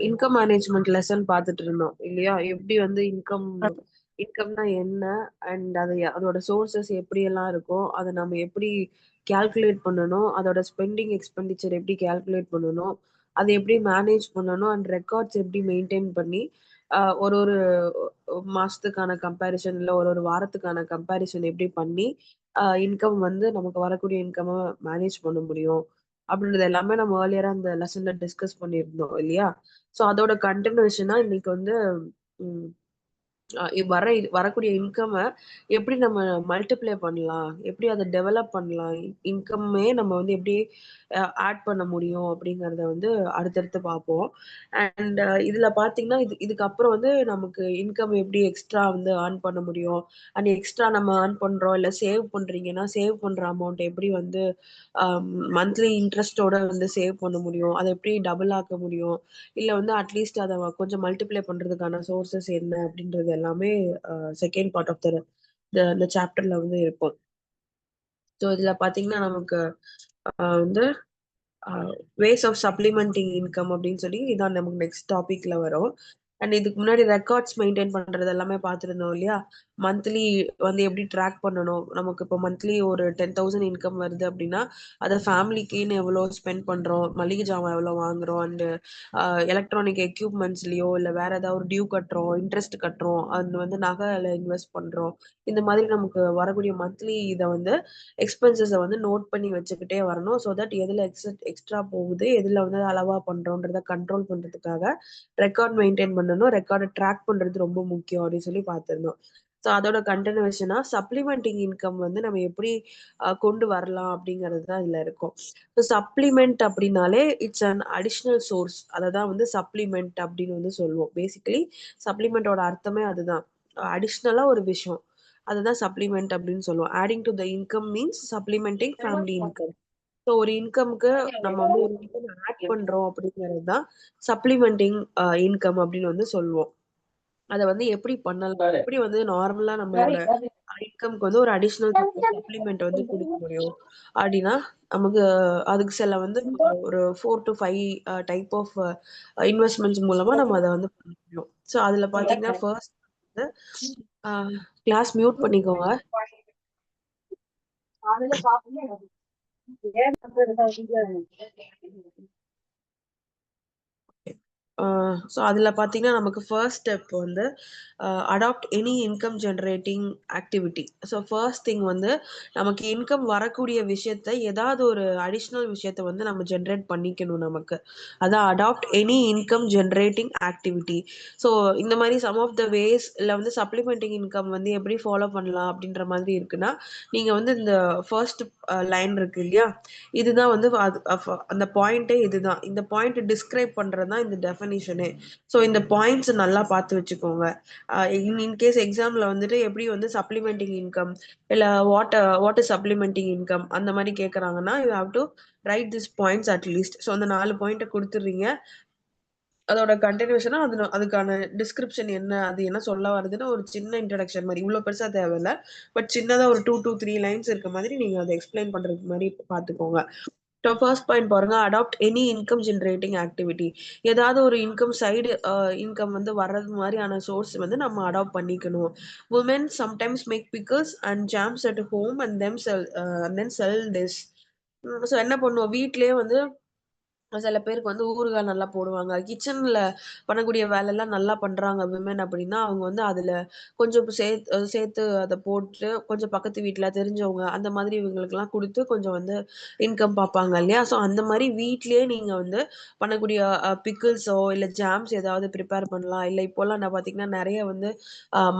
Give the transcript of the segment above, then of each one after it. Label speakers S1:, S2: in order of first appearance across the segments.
S1: Income management lesson பார்த்துட்டு இருந்தோம் இல்லையா? எப்படி வந்து இன்கம்னா என்ன, அண்ட் அதோட சோர்சஸ் எப்படி எல்லாம் இருக்கும், அதை நம்ம எப்படி கால்குலேட் பண்ணணும், அதோட ஸ்பெண்டிங் எக்ஸ்பெண்டிச்சர் எப்படி கால்குலேட் பண்ணணும், அதை எப்படி மேனேஜ் பண்ணணும், அண்ட் ரெக்கார்ட்ஸ் எப்படி மெயின்டைன் பண்ணி ஒரு ஒரு மாசத்துக்கான கம்பேரிசன் இல்லை ஒரு ஒரு வாரத்துக்கான கம்பேரிசன் எப்படி பண்ணி இன்கம் வந்து நமக்கு வரக்கூடிய இன்கம் மேனேஜ் பண்ண முடியும் அப்படின்றது எல்லாமே நம்ம ஏர்லியரா அந்த லெசன்ல டிஸ்கஸ் பண்ணியிருந்தோம் இல்லையா? ஸோ அதோட கண்டினியூஷனா இன்னைக்கு வந்து உம் வரக்கூடிய இன்கம்மை எப்படி நம்ம மல்டிப்ளை பண்ணலாம், எப்படி அதை டெவலப் பண்ணலாம், இன்கம்மே நம்ம வந்து எப்படி ஆட் பண்ண முடியும் அப்படிங்கிறத வந்து அடுத்தடுத்து பார்ப்போம். அண்ட் இதுல பாத்தீங்கன்னா இதுக்கப்புறம் வந்து நமக்கு இன்கம் எப்படி எக்ஸ்ட்ரா வந்து ஏர்ன் பண்ண முடியும், அண்ட் எக்ஸ்ட்ரா நம்ம ஏர்ன் பண்றோம் இல்ல சேவ் பண்றீங்கன்னா சேவ் பண்ற அமௌண்ட் எப்படி வந்து மந்த்லி இன்ட்ரெஸ்டோட வந்து சேவ் பண்ண முடியும், அதை எப்படி டபுள் ஆக்க முடியும், இல்ல வந்து அட்லீஸ்ட் அதை கொஞ்சம் மல்டிப்ளை பண்றதுக்கான சோர்சஸ் என்ன அப்படின்றது எல்லாமே செகண்ட் பார்ட் ஆஃப் இந்த சாப்டர்ல வந்து இருக்கும். ஸோ இதுல பாத்தீங்கன்னா நமக்கு வந்து வேஸ் ஆஃப் சப்ளிமெண்டிங் இன்கம் அப்படின்னு சொல்லி இதான் நமக்கு நெக்ஸ்ட் டாபிக்ல வரும். அண்ட் இதுக்கு முன்னாடி ரெக்கார்ட்ஸ் மெயின்டைன் பண்றது எல்லாமே பார்த்துருந்தோம் இல்லையா? மந்த்லி வந்து எப்படி ட்ராக் பண்ணணும், நமக்கு இப்போ மந்த்லி ஒரு 10,000 இன்கம் வருது அப்படின்னா அதை ஃபேமிலிக்குன்னு எவ்வளோ ஸ்பெண்ட் பண்றோம், மளிகை ஜாமான் எவ்வளோ வாங்குறோம், அண்ட் எலக்ட்ரானிக் எக்யூப்மெண்ட்ஸ்லயோ இல்லை வேற ஏதாவது ஒரு டியூ கட்டுறோம், இன்ட்ரெஸ்ட் கட்டுறோம், அது வந்து நகையில இன்வெஸ்ட் பண்றோம், இந்த மாதிரி நமக்கு வரக்கூடிய மந்த்லி இதை வந்து எக்ஸ்பென்சஸை வந்து நோட் பண்ணி வச்சுக்கிட்டே வரணும். ஸோ தட் எதுல எக்ஸ்ட்ரா போகுது, எதுல வந்து அளவா பண்றோன்றத கண்ட்ரோல் பண்றதுக்காக ரெக்கார்ட் மெயின்டைன் பண்ணணும், ரெக்கார்டை ட்ராக் பண்றது ரொம்ப முக்கியம் அப்படின்னு சொல்லி பார்த்திருந்தோம். ஸோ அதோட கண்டினியூஷனா சப்ளிமெண்டிங் இன்கம் வந்து நம்ம எப்படி கொண்டு வரலாம் அப்படிங்கிறது தான் இதுல இருக்கும். ஸோ சப்ளிமெண்ட் அப்படின்னாலே இட்ஸ் அன் அடிஷ்னல் சோர்ஸ், அதை தான் வந்து சப்ளிமெண்ட் அப்படின்னு வந்து சொல்லுவோம். பேசிக்கலி சப்ளிமெண்டோட அர்த்தமே அதுதான், அடிஷ்னலா ஒரு விஷயம், அதுதான் சப்ளிமெண்ட் அப்படின்னு சொல்லுவோம். Adding to the income means supplementing family income. So ஒரு இன்கம்க்கு நம்ம வந்து ஒரு இன்கம் ஆட் பண்றோம் அப்படிங்கிறது தான் சப்ளிமெண்டிங் இன்கம் அப்படின்னு வந்து சொல்லுவோம். அதை வந்து எப்படி பண்ணலாம், எப்படி வந்து நார்மலா நம்மளோட இன்கம்க்கு வந்து ஒரு அடிஷ்னல் சப்ளிமெண்ட் வந்து கொடுக்க முடியும் அப்படின்னா நமக்கு அதுக்கு சில வந்து ஒரு 4 to 5 டைப் ஆஃப் இன்வெஸ்ட்மெண்ட்ஸ் மூலமா நம்ம அதை வந்து பண்ண முடியும். ஸோ அதுல பாத்தீங்கன்னா ஃபர்ஸ்ட் வந்து கிளாஸ் மியூட் பண்ணிக்கோங்க. ஸோ அதில் பார்த்தீங்கன்னா நமக்கு ஃபர்ஸ்ட் ஸ்டெப் வந்து adopt any income generating activity. So first thing வந்து நமக்கு இன்கம் வரக்கூடிய விஷயத்த ஏதாவது ஒரு அடிஷ்னல் விஷயத்த வந்து நம்ம ஜென்ரேட் பண்ணிக்கணும் நமக்கு. அதான் adopt any income generating activity. So இந்த மாதிரி சம் ஆஃப் த வேஸ் இல்லை வந்து சப்ளிமெண்டிங் இன்கம் வந்து எப்படி ஃபாலோ பண்ணலாம் அப்படின்ற மாதிரி இருக்குன்னா, நீங்கள் வந்து இந்த ஃபர்ஸ்ட் லைன் இருக்கு இல்லையா, இதுதான் வந்து அந்த பாயிண்டே இதுதான், இந்த பாயிண்ட் டிஸ்கிரைப் பண்றது தான் இந்த டெஃபினிஷனே. ஸோ இந்த பாயிண்ட்ஸ் நல்லா பார்த்து வச்சுக்கோங்க. இன்கேஸ் எக்ஸாம்ல வந்துட்டு எப்படி வந்து சப்ளிமெண்டிங் இன்கம் இல்ல வாட் இஸ் சப்ளிமெண்டிங் இன்கம் அந்த மாதிரி கேட்கறாங்கன்னா you have to write this points at least. So அந்த 4 பாயிண்ட்டை கொடுத்துடுறீங்க. அதோட கண்டினியூஷனா அதுக்கான டிஸ்கிரிப்ஷன் என்ன, அது என்ன சொல்ல வருதுன்னு ஒரு சின்ன இன்ட்ரடக்ஷன் மாதிரி, இவ்வளவு பெருசா தேவையில்ல, பட் சின்னதா ஒரு 2 to 3 லைன்ஸ் இருக்க மாதிரி நீங்க அதை எக்ஸ்பிளைன் பண்றதுக்கு மாதிரி பாத்துக்கோங்க. ஃபர்ஸ்ட் பாயிண்ட் பாருங்க, adopt any income generating activity. ஏதாவது ஒரு இன்கம் சைடு இன்கம் வந்து வர்றது மாதிரியான சோர்ஸ் வந்து நம்ம அடாப்ட் பண்ணிக்கணும். Women sometimes make pickles and jams at home and then sell this. So என்ன பண்ணுவோம், வீட்லயே வந்து சில பேருக்கு வந்து ஊறுகாய் நல்லா போடுவாங்க, கிச்சன்ல பண்ணக்கூடிய வேலையெல்லாம் நல்லா பண்றாங்க விமன் அப்படின்னா அவங்க வந்து அதுல கொஞ்சம் சேர்த்து அதை போட்டு கொஞ்சம் பக்கத்து வீட்டுல தெரிஞ்சவங்க அந்த மாதிரி இவங்களுக்கெல்லாம் கொடுத்து கொஞ்சம் வந்து இன்கம் பார்ப்பாங்க இல்லையா? ஸோ அந்த மாதிரி வீட்லயே நீங்க வந்து பண்ணக்கூடிய பிக்கிள்ஸோ இல்ல ஜாம்ஸ் ஏதாவது ப்ரிப்பேர் பண்ணலாம். இல்லை இப்போல்லாம் நான் பாத்தீங்கன்னா நிறைய வந்து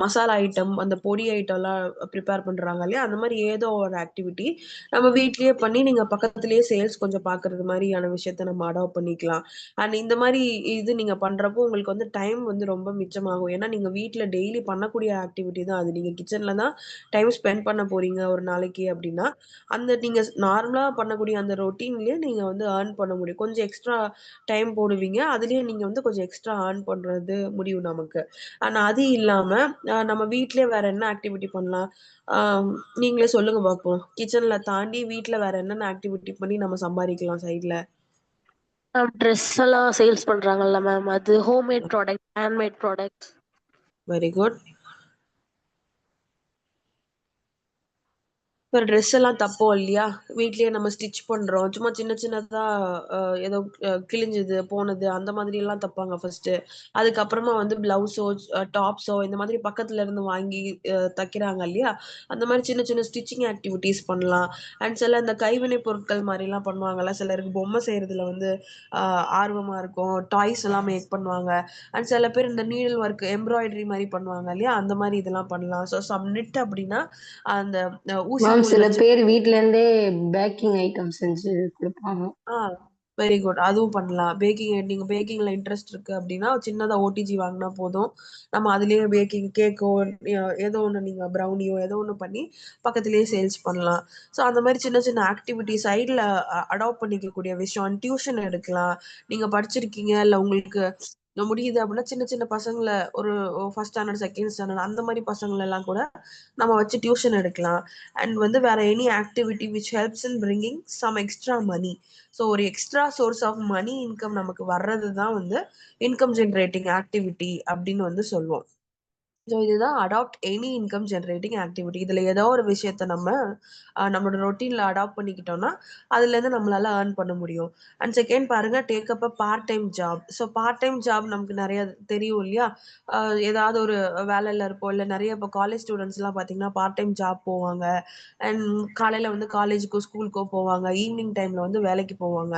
S1: மசாலா ஐட்டம் அந்த பொடி ஐட்டம்லாம் ப்ரிப்பேர் பண்றாங்க இல்லையா? அந்த மாதிரி ஏதோ ஒரு ஆக்டிவிட்டி நம்ம வீட்லயே பண்ணி நீங்க பக்கத்துலயே சேல்ஸ் கொஞ்சம் பாக்குறது மாதிரியான விஷயத்த நம்ம அடாப்ட் பண்ணிக்கலாம். அண்ட் இந்த மாதிரி இது நீங்க பண்றப்போ உங்களுக்கு வந்து டைம் வந்து ரொம்ப மிச்சமாகும். ஏன்னா நீங்க வீட்ல டெய்லி பண்ணக்கூடிய ஆக்டிவிட்டி தான் அது. நீங்க கிச்சன்ல தான் டைம் ஸ்பெண்ட் பண்ண போறீங்க ஒரு நாளைக்கு அப்படின்னா அந்த நீங்க நார்மலா பண்ணக்கூடிய அந்த ரொட்டீன்லயே நீங்க வந்து ஏர்ன் பண்ண முடியும். கொஞ்சம் எக்ஸ்ட்ரா டைம் போடுவீங்க, அதுலயே நீங்க வந்து கொஞ்சம் எக்ஸ்ட்ரா ஏர்ன் பண்றது முடியும் நமக்கு. ஆனா அது இல்லாம நம்ம வீட்லயே வேற என்ன ஆக்டிவிட்டி பண்ணலாம்? நீங்களே சொல்லுங்க பாப்போம். கிச்சன்ல தாண்டி வீட்ல வேற என்னென்ன ஆக்டிவிட்டி பண்ணி நம்ம சம்பாதிக்கலாம் சைட்ல?
S2: மேம் ட்ரெஸ் எல்லாம் சேல்ஸ் பண்றாங்கல்ல மேம், அது homemade product, handmade product.
S1: Very good. இப்போ ட்ரெஸ் எல்லாம் தப்போம் இல்லையா, வீட்லயே நம்ம ஸ்டிச் பண்றோம். சும்மா சின்ன சின்னதா ஏதோ கிழிஞ்சது போனது அந்த மாதிரி எல்லாம் தப்பாங்க ஃபர்ஸ்ட். அதுக்கப்புறமா வந்து பிளவுஸோ டாப்ஸோ இந்த மாதிரி பக்கத்துல இருந்து வாங்கி தைக்கிறாங்க இல்லையா, அந்த மாதிரி சின்ன சின்ன ஸ்டிச்சிங் ஆக்டிவிட்டிஸ் பண்ணலாம். அண்ட் சில இந்த கைவினை பொருட்கள் மாதிரி எல்லாம் பண்ணுவாங்கல்ல, சிலருக்கு பொம்மை செய்யறதுல வந்து ஆர்வமா இருக்கும், டாய்ஸ் எல்லாம் மேக் பண்ணுவாங்க. அண்ட் சில பேர் இந்த நீடில் ஒர்க் எம்ப்ராய்டரி மாதிரி பண்ணுவாங்க இல்லையா, அந்த மாதிரி இதெல்லாம் பண்ணலாம். ஸோ சம் நிட் அப்படின்னா அந்த ஊசி
S3: மேம்
S1: நூல்
S3: சில
S1: வச்சு.
S3: பேர் வீட்ல இருந்தே பேக்கிங் ஐட்டம் செஞ்சு கொடுப்பாங்க.
S1: Very good. அதுவும் பண்ணலாம். நீங்க பேக்கிங்ல இன்ட்ரெஸ்ட் இருக்கு அப்படின்னா சின்னதா ஓடிஜி வாங்கினா போதும். நம்ம அதுலயே பேக்கிங் கேக்கோ ஏதோ ஒண்ணு நீங்க ப்ரௌனியோ ஏதோ ஒண்ணு பண்ணி பக்கத்திலேயே சேல்ஸ் பண்ணலாம். ஸோ அந்த மாதிரி சின்ன சின்ன ஆக்டிவிட்டி சைட்ல அடாப்ட் பண்ணிக்கக்கூடிய விஷயம். டியூஷன் எடுக்கலாம். நீங்க படிச்சிருக்கீங்க இல்ல உங்களுக்கு முடியுது அப்படின்னா சின்ன சின்ன பசங்களை ஒரு ஃபர்ஸ்ட் ஸ்டாண்டர்ட் செகண்ட் ஸ்டாண்டர்ட் அந்த மாதிரி பசங்களை எல்லாம் கூட நம்ம வச்சு டியூஷன் எடுக்கலாம். அண்ட் வந்து வேற any activity which helps in bringing some extra money. So ஒரு extra source of money income நமக்கு வர்றது தான் வந்து இன்கம் ஜென்ரேட்டிங் ஆக்டிவிட்டி அப்படின்னு வந்து சொல்லுவோம். ஸோ இதுதான் adopt any income generating activity. இதுல ஏதோ ஒரு விஷயத்த நம்ம நம்மளோட ரொட்டீன்ல அடாப்ட் பண்ணிக்கிட்டோம்னா அதுல இருந்து நம்மளால ஏர்ன் பண்ண முடியும். அண்ட் செகண்ட் பாருங்க, take up a part time job. So part time job நமக்கு நிறைய தெரியும் இல்லையா. ஏதாவது ஒரு வேலையில இருப்போம், இல்லை நிறைய இப்போ காலேஜ் ஸ்டூடெண்ட்ஸ் எல்லாம் பார்த்தீங்கன்னா பார்ட் டைம் ஜாப் போவாங்க. அண்ட் காலையில வந்து காலேஜுக்கோ ஸ்கூலுக்கோ போவாங்க, ஈவினிங் டைம்ல வந்து வேலைக்கு போவாங்க.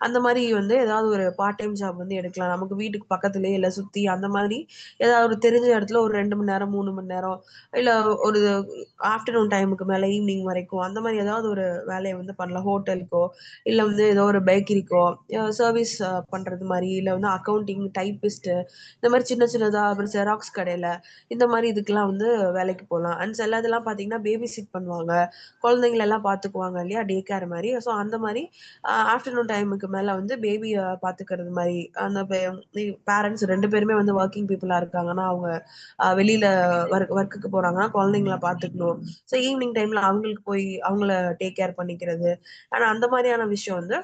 S1: அந்த மாதிரி வந்து ஏதாவது ஒரு பார்ட் டைம் ஜாப் வந்து எடுக்கலாம். நமக்கு வீட்டுக்கு பக்கத்துலயே இல்லை சுத்தி அந்த மாதிரி ஏதாவது ஒரு தெரிஞ்ச இடத்துல ஒரு 2 மணி நேரம் 3 மணி நேரம் இல்ல ஒரு ஆஃப்டர்நூன் டைமுக்கு மேல ஈவினிங் வரைக்கும் அந்த மாதிரி ஏதாவது ஒரு வேலையை வந்து பண்ணலாம். ஹோட்டலுக்கோ இல்ல வந்து ஏதோ ஒரு பேக்கரிக்கோ சர்வீஸ் பண்றது மாதிரி, இல்ல வந்து அக்கௌண்டிங் டைப்பிஸ்ட் இந்த மாதிரி சின்ன சின்னதா, அப்புறம் ஜெராக்ஸ் கடையில இந்த மாதிரி இதுக்கெல்லாம் வந்து வேலைக்கு போகலாம். அண்ட் சில இதெல்லாம் பாத்தீங்கன்னா பேபி சிட் பண்ணுவாங்க, குழந்தைங்களை எல்லாம் பாத்துக்குவாங்க இல்லையா, டே கேர் மாதிரி. ஸோ அந்த மாதிரி ஆஃப்டர்நூன் டைமுக்கு மேல வந்து பேபியை பாத்துக்கிறது மாதிரி அந்த பேரண்ட்ஸ் 2 பேருமே வந்து ஒர்க்கிங் பீப்புளா இருக்காங்கன்னா அவங்க வெளியில ஒர்க்குக்கு போறாங்கன்னா குழந்தைங்கள பாத்துக்கணும். ஸோ ஈவினிங் டைம்ல அவங்களுக்கு போய் அவங்கள டேக் கேர் பண்ணிக்கிறது. ஆனா அந்த மாதிரியான விஷயம் வந்து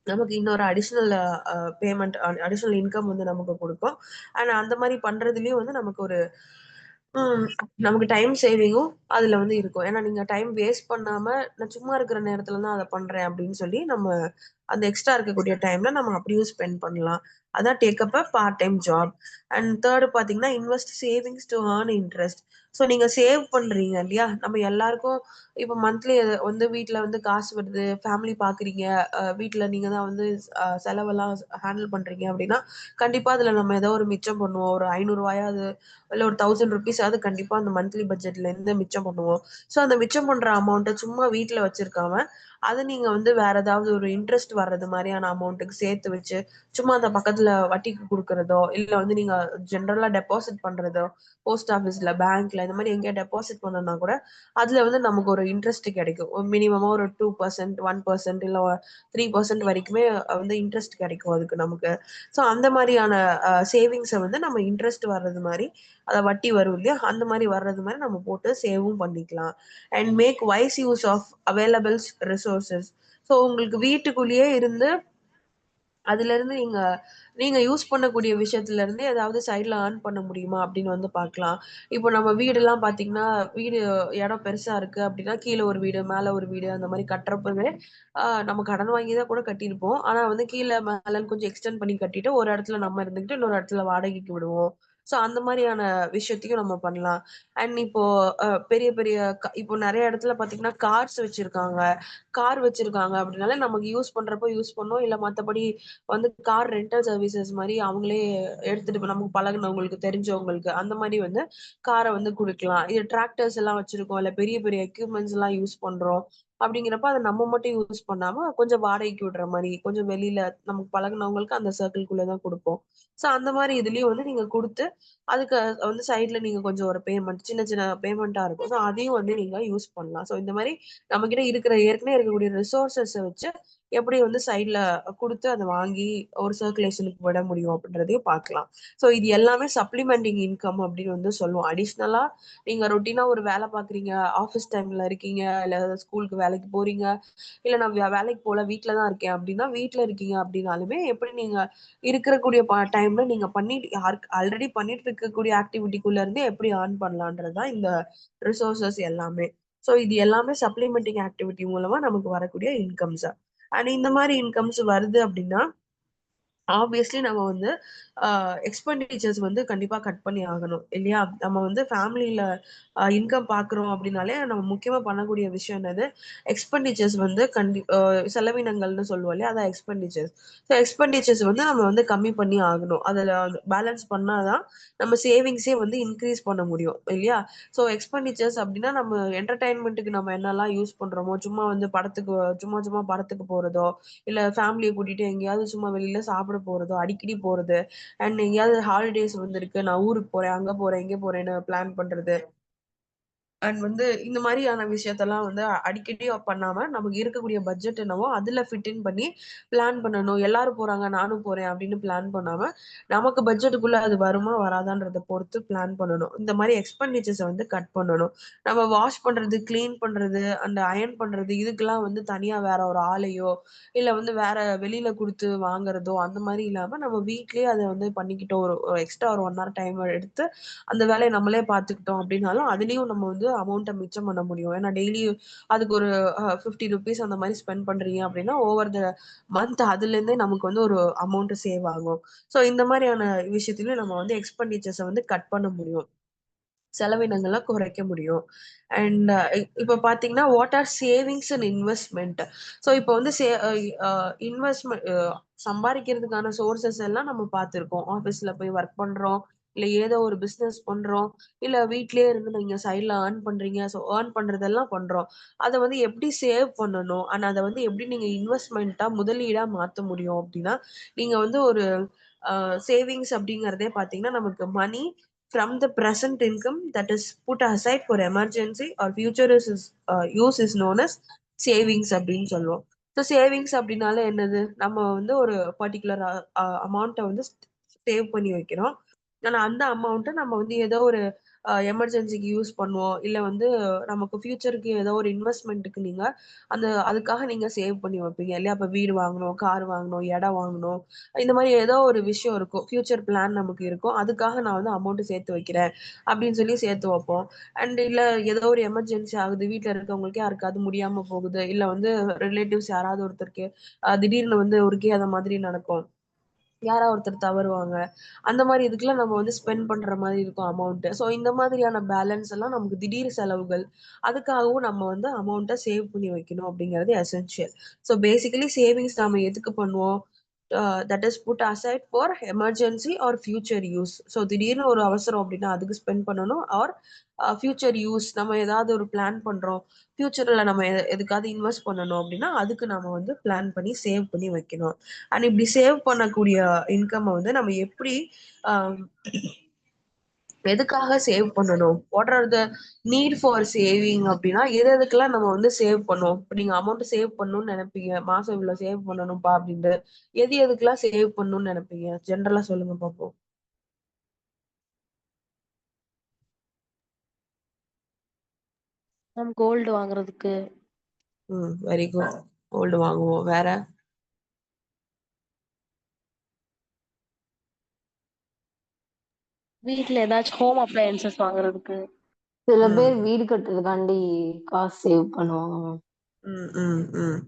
S1: நமக்கு இன்னொரு அடிஷ்னல் பேமெண்ட், அடிஷ்னல் இன்கம் வந்து நமக்கு கொடுக்கும். அண்ட் அந்த மாதிரி பண்றதுலயும் வந்து நமக்கு ஒரு ம். நமக்கு டைம் சேவிங்கும் அதுல வந்து இருக்கும். ஏன்னா நீங்க டைம் வேஸ்ட் பண்ணாம, நான் சும்மா இருக்கிற நேரத்துல தான் அத பண்றேன் அப்படின்னு சொல்லி நம்ம அந்த எக்ஸ்ட்ரா இருக்கக்கூடிய டைம்ல நம்ம அப்படியும் ஸ்பெண்ட் பண்ணலாம். அதான் take up a part time job. And third பாத்தீங்கன்னா invest savings to earn interest. So நீங்க சேவ் பண்றீங்க இல்லையா, நம்ம எல்லாருக்கும் இப்ப மந்த்லி வந்து வீட்ல வந்து காசு வருது, ஃபேமிலி பாக்குறீங்க, வீட்ல நீங்க தான் வந்து செலவெல்லாம் ஹேண்டில் பண்றீங்க அப்படின்னா கண்டிப்பா அதுல நம்ம ஏதோ ஒரு மிச்சம் பண்ணுவோம். ஒரு 500 ரூபாயாவது இல்ல ஒரு 1000 ருபீஸாவது கண்டிப்பா அந்த மந்த்லி பட்ஜெட்ல இருந்து மிச்சம் பண்ணுவோம். ஸோ அந்த மிச்சம் பண்ற அமௌண்ட்டை சும்மா வீட்ல வச்சிருக்காம அதை நீங்க வந்து வேற ஏதாவது ஒரு இன்ட்ரெஸ்ட் வர்றது மாதிரியான அமௌண்ட்டுக்கு சேர்த்து வச்சு சும்மா அந்த பக்கத்துல வட்டிக்கு கொடுக்கறதோ, இல்ல வந்து நீங்க ஜென்ரலா டெபாசிட் பண்றதோ, போஸ்ட் ஆஃபீஸ்ல பேங்க்ல இந்த மாதிரி எங்கேயா டெபாசிட் பண்ணனா கூட அதுல வந்து நமக்கு ஒரு இன்ட்ரெஸ்ட் கிடைக்கும். மினிமமா ஒரு 2%, 1% இல்ல 3% வரைக்குமே வந்து இன்ட்ரெஸ்ட் கிடைக்கும் அதுக்கு நமக்கு. ஸோ அந்த மாதிரியான சேவிங்ஸை வந்து நம்ம இன்ட்ரெஸ்ட் வர்றது மாதிரி, அத வட்டி வரும் இல்லையா, அந்த மாதிரி வர்றது மாதிரி நம்ம போட்டு சேவும் பண்ணிக்கலாம். And make wise use of available resources. So உங்களுக்கு வீட்டுக்குள்ளேயே இருந்து அதுல இருந்து நீங்க நீங்க யூஸ் பண்ணக்கூடிய விஷயத்துல இருந்து ஏதாவது சைட்ல ஏர்ன் பண்ண முடியுமா அப்படின்னு வந்து பார்க்கலாம். இப்போ நம்ம வீடு எல்லாம் பாத்தீங்கன்னா, வீடு இடம் பெருசா இருக்கு அப்படின்னா கீழே ஒரு வீடு மேல ஒரு வீடு அந்த மாதிரி கட்டுறப்பவே நம்ம கடன் வாங்கி தான் கூட கட்டியிருப்போம். ஆனா வந்து கீழே மேலன்னு கொஞ்சம் எக்ஸ்டெண்ட் பண்ணி கட்டிட்டு ஒரு இடத்துல நம்ம இருந்துக்கிட்டு இன்னொரு இடத்துல வாடகைக்கு விடுவோம். ஸோ அந்த மாதிரியான விஷயத்தையும் நம்ம பண்ணலாம். அண்ட் இப்போ பெரிய பெரிய இப்போ நிறைய இடத்துல பாத்தீங்கன்னா கார்ஸ் வச்சிருக்காங்க. கார் வச்சிருக்காங்க அப்படின்னாலே நமக்கு யூஸ் பண்றப்போ யூஸ் பண்ணோம், இல்ல மத்தபடி வந்து கார் ரெண்டல் சர்வீசஸ் மாதிரி அவங்களே எடுத்துட்டு நமக்கு பழகுனவங்களுக்கு தெரிஞ்சவங்களுக்கு அந்த மாதிரி வந்து காரை வந்து கொடுக்கலாம். இது டிராக்டர்ஸ் எல்லாம் வச்சிருக்கோம், இல்ல பெரிய பெரிய எக்யூப்மெண்ட்ஸ் எல்லாம் யூஸ் பண்றோம் அப்படிங்கிறப்ப அதை நம்ம மட்டும் யூஸ் பண்ணாம கொஞ்சம் வாடகைக்கு விடுற மாதிரி, கொஞ்சம் வெளியில நமக்கு பழகுனவங்களுக்கு அந்த சர்க்கிள்குள்ளதான் கொடுப்போம். சோ அந்த மாதிரி இதுலயும் வந்து நீங்க கொடுத்து அதுக்கு வந்து சைட்ல நீங்க கொஞ்சம் ஒரு பேமெண்ட் சின்ன சின்ன பேமெண்டா இருக்கும். ஸோ அதையும் வந்து நீங்க யூஸ் பண்ணலாம். ஸோ இந்த மாதிரி நம்ம கிட்ட இருக்கிற ஏற்கனவே இருக்கக்கூடிய ரிசோர்சஸை வச்சு எப்படி வந்து சைட்ல கொடுத்து அதை வாங்கி ஒரு சர்க்குலேஷனுக்கு விட முடியும் அப்படின்றதையும் பார்க்கலாம். ஸோ இது எல்லாமே சப்ளிமெண்டிங் இன்கம் அப்படின்னு வந்து சொல்லுவோம். அடிஷ்னலா நீங்க ரொட்டீனா ஒரு வேலை பாக்குறீங்க, ஆஃபீஸ் டைம்ல இருக்கீங்க, இல்ல ஸ்கூலுக்கு வேலைக்கு போறீங்க, இல்ல நான் வேலைக்கு போல வீட்ல தான் இருக்கேன் அப்படின்னா, வீட்ல இருக்கீங்க அப்படின்னாலுமே எப்படி நீங்க இருக்கக்கூடிய டைம்ல நீங்க ஆல்ரெடி பண்ணிட்டு இருக்கக்கூடிய ஆக்டிவிட்டிக்குள்ள இருந்து எப்படி ஏர்ன் பண்ணலான்றதுதான் இந்த ரிசோர்சஸ் எல்லாமே. ஸோ இது எல்லாமே சப்ளிமெண்டிங் ஆக்டிவிட்டி மூலமா நமக்கு வரக்கூடிய இன்கம்ஸ். அண்ட் இந்த மாதிரி இன்கம்ஸ் வருது அப்படின்னா ஆப்வியஸ்லி நம்ம வந்து எக்ஸ்பெண்டிச்சர்ஸ் வந்து கண்டிப்பா கட் பண்ணி ஆகணும் இல்லையா? நம்ம வந்து ஃபேமிலியில இன்கம் பாக்குறோம் அப்படின்னாலே நம்ம முக்கியமா பண்ணக்கூடிய விஷயம் என்னது? எக்ஸ்பெண்டிச்சர்ஸ் வந்து செலவினங்கள்னு சொல்லுவோம் இல்லையா? அதான் எக்ஸ்பெண்டிச்சர்ஸ். ஸோ எக்ஸ்பெண்டிச்சர்ஸ் வந்து நம்ம வந்து கம்மி பண்ணி ஆகணும். அதுல பேலன்ஸ் பண்ணாதான் நம்ம சேவிங்ஸே வந்து இன்க்ரீஸ் பண்ண முடியும் இல்லையா? ஸோ எக்ஸ்பெண்டிச்சர்ஸ் அப்படின்னா நம்ம என்டர்டைன்மெண்ட்டுக்கு நம்ம என்னெல்லாம் யூஸ் பண்றோமோ, சும்மா வந்து சும்மா சும்மா படத்துக்கு போறதோ, இல்ல ஃபேமிலிய கூட்டிட்டு எங்கேயாவது சும்மா வெளியில சாப்பிட போறதோ, அடிக்கடி போறது, அண்ட் எங்கேயாவது ஹாலிடேஸ் வந்திருக்கு, நான் ஊருக்கு போறேன், அங்க போறேன், இங்க போறேன்னு பிளான் பண்றது. அண்ட் வந்து இந்த மாதிரியான விஷயத்தெல்லாம் வந்து அடிக்கடி பண்ணாம நமக்கு இருக்கக்கூடிய பட்ஜெட் என்னவோ அதுல ஃபிட் இன் பண்ணி பிளான் பண்ணணும். எல்லாரும் போறாங்க நானும் போறேன் அப்படின்னு பிளான் பண்ணாம நமக்கு பட்ஜெட்டுக்குள்ள அது வருமா வராதான்றத பொறுத்து பிளான் பண்ணணும். இந்த மாதிரி எக்ஸ்பெண்டிச்சர்ஸை வந்து கட் பண்ணணும். நம்ம வாஷ் பண்றது, கிளீன் பண்றது, அந்த அயர்ன் பண்றது இதுக்கெல்லாம் வந்து தனியா வேற ஒரு ஆளையோ இல்ல வந்து வேற வெளியில கொடுத்து வாங்குறதோ அந்த மாதிரி இல்லாம நம்ம வீட்லயே அதை வந்து பண்ணிக்கிட்டோம். ஒரு எக்ஸ்ட்ரா ஒரு 1 hour டைம் எடுத்து அந்த வேலையை நம்மளே பார்த்துக்கிட்டோம் அப்படின்னாலும் அதுலயும் நம்ம வந்து அமௌண்ட்டை மிச்சம் பண்ண முடியும். ஏன்னா டெய்லி அதுக்கு ஒரு ₹50 அந்த மாதிரி ஸ்பெண்ட் பண்றீங்க அப்படின்னா ஓவர் த மந்த் அதுல இருந்தே நமக்கு வந்து ஒரு அமௌண்ட் சேவ் ஆகும். ஸோ இந்த மாதிரியான விஷயத்திலயும் நம்ம வந்து எக்ஸ்பெண்டிச்சர்ஸை வந்து கட் பண்ண முடியும். செலவினங்களை குறைக்க முடியும். அண்ட் இப்ப பாத்தீங்கன்னா what are savings and investment. So இப்போ வந்து இன்வெஸ்ட்மெண்ட் சம்பாதிக்கிறதுக்கான சோர்சஸ் எல்லாம் நம்ம பார்த்திருக்கோம். ஆபீஸ்ல போய் ஒர்க் பண்றோம், இல்ல ஏதோ ஒரு பிசினஸ் பண்றோம், இல்ல வீட்லயே இருந்து நீங்க சைட்ல ஏர்ன் பண்றீங்க. ஸோ ஏர்ன் பண்றதெல்லாம் பண்றோம். அதை வந்து எப்படி சேவ் பண்ணணும் அண்ட் அதை வந்து எப்படி நீங்க இன்வெஸ்ட்மெண்ட்டா முதலீடா மாத்த முடியும் அப்படின்னா, நீங்க வந்து ஒரு சேவிங்ஸ் அப்படிங்கறதே பாத்தீங்கன்னா நமக்கு மணி from the present income that is put aside for emergency or future use is known as savings அப்படின்னு சொல்லுவோம். ஸோ சேவிங்ஸ் அப்படின்னால என்னது? நம்ம வந்து ஒரு பர்டிகுலர் அமௌண்ட்டை வந்து சேவ் பண்ணி வைக்கிறோம். ஆனா அந்த அமௌண்ட்டை நம்ம வந்து ஏதோ ஒரு எமர்ஜென்சிக்கு யூஸ் பண்ணுவோம். இல்ல வந்து நமக்கு ஃபியூச்சருக்கு ஏதோ ஒரு இன்வெஸ்ட்மெண்ட்டுக்கு நீங்க அதுக்காக நீங்க சேவ் பண்ணி வைப்பீங்க இல்லையா? அப்ப வீடு வாங்கணும், கார் வாங்கணும், இடம் வாங்கணும். இந்த மாதிரி ஏதோ ஒரு விஷயம் இருக்கும். ஃபியூச்சர் பிளான் நமக்கு இருக்கும். அதுக்காக நான் வந்து அமௌண்ட் சேர்த்து வைக்கிறேன் அப்படின்னு சொல்லி சேர்த்து வைப்போம். அண்ட் இல்ல ஏதோ ஒரு எமர்ஜென்சி ஆகுது. வீட்ல இருக்கவங்களுக்கு யாருக்காவது முடியாம போகுது. இல்ல வந்து ரிலேட்டிவ்ஸ் யாராவது ஒருத்தருக்கு திடீர்னு வந்து ஒருக்கே அந்த மாதிரி நடக்கும். யாராவது ஒருத்தர் தவறுவாங்க. அந்த மாரி இதுக்கெல்லாம் நம்ம வந்து ஸ்பெண்ட் பண்ற மாரி இருக்கும் அமௌண்ட். ஸோ இந்த மாதிரியான பேலன்ஸ் எல்லாம் நமக்கு திடீர் செலவுகள். அதுக்காகவும் நம்ம வந்து அமௌண்ட்ட சேவ் பண்ணி வைக்கணும் அப்படிங்கிறது எசென்ஷியல். ஸோ பேசிக்கலி சேவிங்ஸ் நாம எதுக்கு பண்ணுவோம்? That is put aside for emergency or future use. So திடீர்னு ஒரு அவசரம் அப்படின்னா அதுக்கு ஸ்பெண்ட் பண்ணணும். ஆர் ஃபியூச்சர் யூஸ் நம்ம ஏதாவது ஒரு பிளான் பண்றோம். ஃபியூச்சர்ல நம்ம எதுக்காவது இன்வெஸ்ட் பண்ணணும் அப்படின்னா அதுக்கு நம்ம வந்து பிளான் பண்ணி சேவ் பண்ணி வைக்கணும். அண்ட் இப்படி சேவ் பண்ணக்கூடிய இன்கம் வந்து நம்ம எப்படி ஆஹ் எதுக்காக சேவ் பண்ணணும்? What are the need for saving அப்படின்னா எதுக்கெல்லாம் நம்ம வந்து சேவ் பண்ணுவோம்? இப்ப நீங்க அமௌண்ட் சேவ் பண்ணணும்னு நினைப்பீங்க. மாசம் இவ்வளவு சேவ் பண்ணணும்ப்பா அப்படின்ட்டு. எதுக்கெல்லாம் சேவ் பண்ணணும்னு நினைப்பீங்க? ஜென்ரலா சொல்லுங்க பாப்போம்.
S2: மேம் கோல்டு வாங்குறதுக்கு.
S1: Very good. கோல்டு வாங்குவோம். வேற?
S2: வீட்ல ஏதாச்சும் ஹோம் அப்ளையன்சஸ் வாங்குறதுக்கு.
S3: சில
S1: ம்
S3: பேர் வீடு கட்டுறதுக்காண்டி காசு சேவ் பண்ணுவாங்க மேம்.
S1: ம் ம் ம்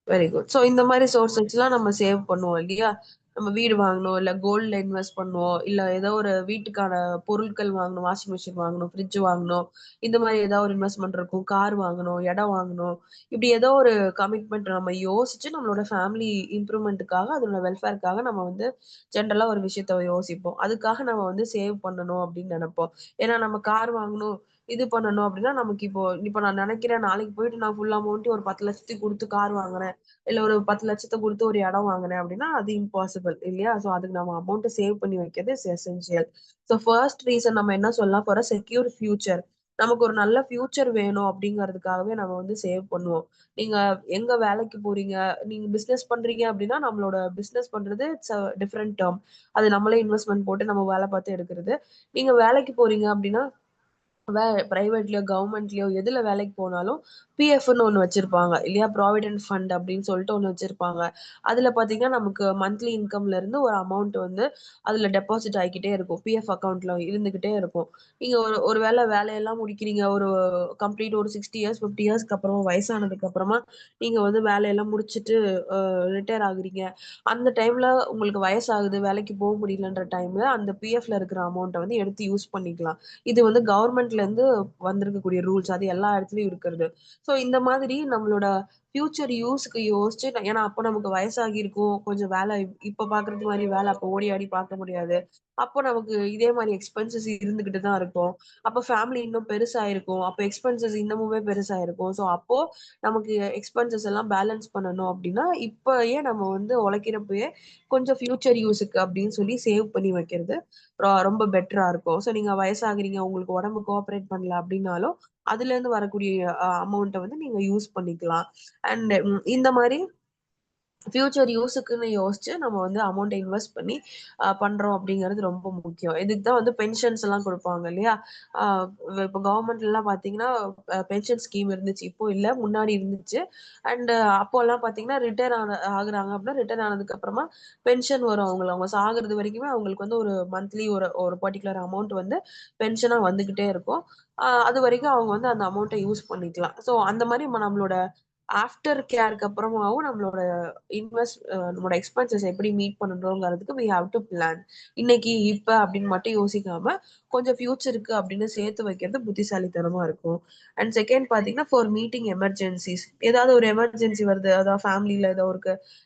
S1: வெரி குட். ஸோ இந்த மாதிரி சோர்சஸ்லாம் நம்ம சேவ் பண்ணுவோம் இல்லையா? நம்ம வீடு வாங்கணும், இல்ல கோல்ட்ல இன்வெஸ்ட் பண்ணுவோம், இல்ல ஏதோ ஒரு வீட்டுக்கான பொருட்கள் வாங்கணும், வாஷிங் மிஷின் வாங்கணும், ஃப்ரிட்ஜ் வாங்கணும். இந்த மாதிரி ஏதாவது ஒரு இன்வெஸ்ட்மெண்ட் இருக்கும். கார் வாங்கணும், இடம் வாங்கணும். இப்படி ஏதோ ஒரு கமிட்மெண்ட் நம்ம யோசிச்சு நம்மளோட ஃபேமிலி இம்ப்ரூவ்மெண்ட்டுக்காக, அதோட வெல்ஃபேருக்காக நம்ம வந்து ஜென்ரலா ஒரு விஷயத்த யோசிப்போம். அதுக்காக நம்ம வந்து சேவ் பண்ணணும் அப்படின்னு நினைப்போம். ஏன்னா நம்ம கார் வாங்கணும், இது பண்ணணும் அப்படின்னா நமக்கு இப்போ இப்போ நான் நினைக்கிறேன் நாளைக்கு போயிட்டு நான் ஃபுல் அமௌண்ட் ஒரு 10 லட்சத்துக்கு கொடுத்து கார் வாங்குறேன், இல்ல ஒரு 10 லட்சத்தை கொடுத்து ஒரு இடம் வாங்குறேன் அப்படின்னா அது இம்பாசிபிள் இல்லையா? ஸோ அதுக்கு நம்ம அமௌண்ட் சேவ் பண்ணி வைக்கிறது எசென்சியல். ஸோ ஃபர்ஸ்ட் ரீசன் நம்ம என்ன சொல்லலாம்? For secure future. நமக்கு ஒரு நல்ல ஃபியூச்சர் வேணும் அப்படிங்கிறதுக்காகவே நம்ம வந்து சேவ் பண்ணுவோம். நீங்க எங்க வேலைக்கு போறீங்க, நீங்க பிசினஸ் பண்றீங்க அப்படின்னா நம்மளோட பிசினஸ் பண்றது இட்ஸ் அ டிஃபரெண்ட் டேர்ம். அது நம்மளே இன்வெஸ்ட்மெண்ட் போட்டு நம்ம வேலை பார்த்து எடுக்கிறது. நீங்க வேலைக்கு போறீங்க அப்படின்னா பிரைவேட்லயோ கவர்மெண்ட்லயோ எதுல வேலைக்கு போனாலும் பிஎஃப்னு ஒண்ணு வச்சிருப்பாங்க இல்லையா? ப்ராவிடென்ட் ஃபண்ட் அப்படின்னு சொல்லிட்டு ஒண்ணு வச்சிருப்பாங்க. அதுல பாத்தீங்கன்னா நமக்கு மந்த்லி இன்கம்ல இருந்து ஒரு அமௌண்ட் வந்து அதுல டெபாசிட் ஆகிக்கிட்டே இருக்கும். பிஎஃப் அக்கவுண்ட்ல இருந்துகிட்டே இருக்கும். நீங்க ஒரு வேளை வேலையெல்லாம் முடிக்கிறீங்க, ஒரு கம்ப்ளீட் ஒரு 60 இயர்ஸ் 50 இயர்ஸ்க்கு அப்புறம் வயசானதுக்கு அப்புறமா நீங்க வந்து வேலையெல்லாம் முடிச்சுட்டு ரிட்டையர் ஆகுறீங்க. அந்த டைம்ல உங்களுக்கு வயசாகுது, வேலைக்கு போக முடியலன்ற டைம்ல அந்த பிஎஃப்ல இருக்கிற அமௌண்ட்ட வந்து எடுத்து யூஸ் பண்ணிக்கலாம். இது வந்து கவர்மெண்ட்ல இருந்து வந்திருக்கக்கூடிய ரூல்ஸ். அது எல்லா இடத்துலயும் இருக்கிறது. சோ இந்த மாதிரி நம்மளோட ஃபியூச்சர் யூஸ்க்கு யோசிச்சு ஏன்னா அப்ப நமக்கு வயசாகி இருக்கும். கொஞ்சம் வேலை இப்ப பாக்குறது மாரி வேலை அப்ப ஓடி ஆடி பார்க்க முடியாது. அப்போ நமக்கு இதே மாரி எக்ஸ்பென்சஸ் இருந்துகிட்டு தான் இருக்கும். அப்ப ஃபேமிலி இன்னும் பெருசாயிருக்கும். அப்ப எக்ஸ்பென்சஸ் இன்னமுமே பெருசாயிருக்கும். சோ அப்போ நமக்கு எக்ஸ்பென்சஸ் எல்லாம் பேலன்ஸ் பண்ணணும் அப்படின்னா, இப்பயே நம்ம வந்து உழைக்கிறப்பயே கொஞ்சம் ஃபியூச்சர் யூஸுக்கு அப்படின்னு சொல்லி சேவ் பண்ணி வைக்கிறது ரொம்ப பெட்டரா இருக்கும். சோ நீங்க வயசாகுறீங்க, உங்களுக்கு உடம்பு கோஆப்பரேட் பண்ணல அப்படின்னாலும், அதுலேருந்து வரக்கூடிய அமௌண்ட்ட வந்து நீங்க யூஸ் பண்ணிக்கலாம். அண்ட் இந்த மாரி ஃபியூச்சர் யூஸுக்குன்னு யோசிச்சு நம்ம வந்து அமௌண்ட்ட இன்வெஸ்ட் பண்ணி பண்றோம் அப்படிங்கிறது ரொம்ப முக்கியம். இதுக்கு தான் வந்து பென்ஷன்ஸ் எல்லாம் குடுப்பாங்க இல்லையா? அ இப்ப கவர்மெண்ட்லலாம் பார்த்தீங்கன்னா, பென்ஷன் ஸ்கீம் இருந்துச்சு. இப்போ இல்ல. முன்னாடி இருந்துச்சு. அண்ட் அப்போலாம் பார்த்தீங்கன்னா, ஆகுறாங்க அப்படின்னா, ரிட்டயர் ஆனதுக்கு அப்புறமா பென்ஷன் வரும் அவங்களுக்கு. அவங்க சாகுறது வரைக்குமே அவங்களுக்கு வந்து ஒரு மந்த்லி ஒரு ஒரு பர்ட்டிகுலர் அமௌண்ட் வந்து பென்ஷனா வந்துகிட்டே இருக்கும். அதுவரைக்கும் அவங்க வந்து அந்த அமௌண்ட்ட யூஸ் பண்ணிக்கலாம். ஸோ அந்த மாரி நம்மளோட ஆஃப்டர் கேர்க்கு அப்புறமாவும் நம்மளோட எக்ஸ்பென்சஸ் எப்படி மீட் பண்ணணுங்கிறதுக்கு வி ஹேவ் டு பிளான். இன்னைக்கு, இப்ப அப்படின்னு மட்டும் யோசிக்காம, கொஞ்சம் ஃபியூச்சருக்கு அப்படின்னு சேர்த்து வைக்கிறது புத்திசாலித்தனமா இருக்கும். அண்ட் செகண்ட் பார்த்தீங்கன்னா, ஃபார் மீட்டிங் எமர்ஜென்சிஸ். ஏதாவது ஒரு எமர்ஜென்சி வருது. அதாவது ஃபேமிலில ஏதோ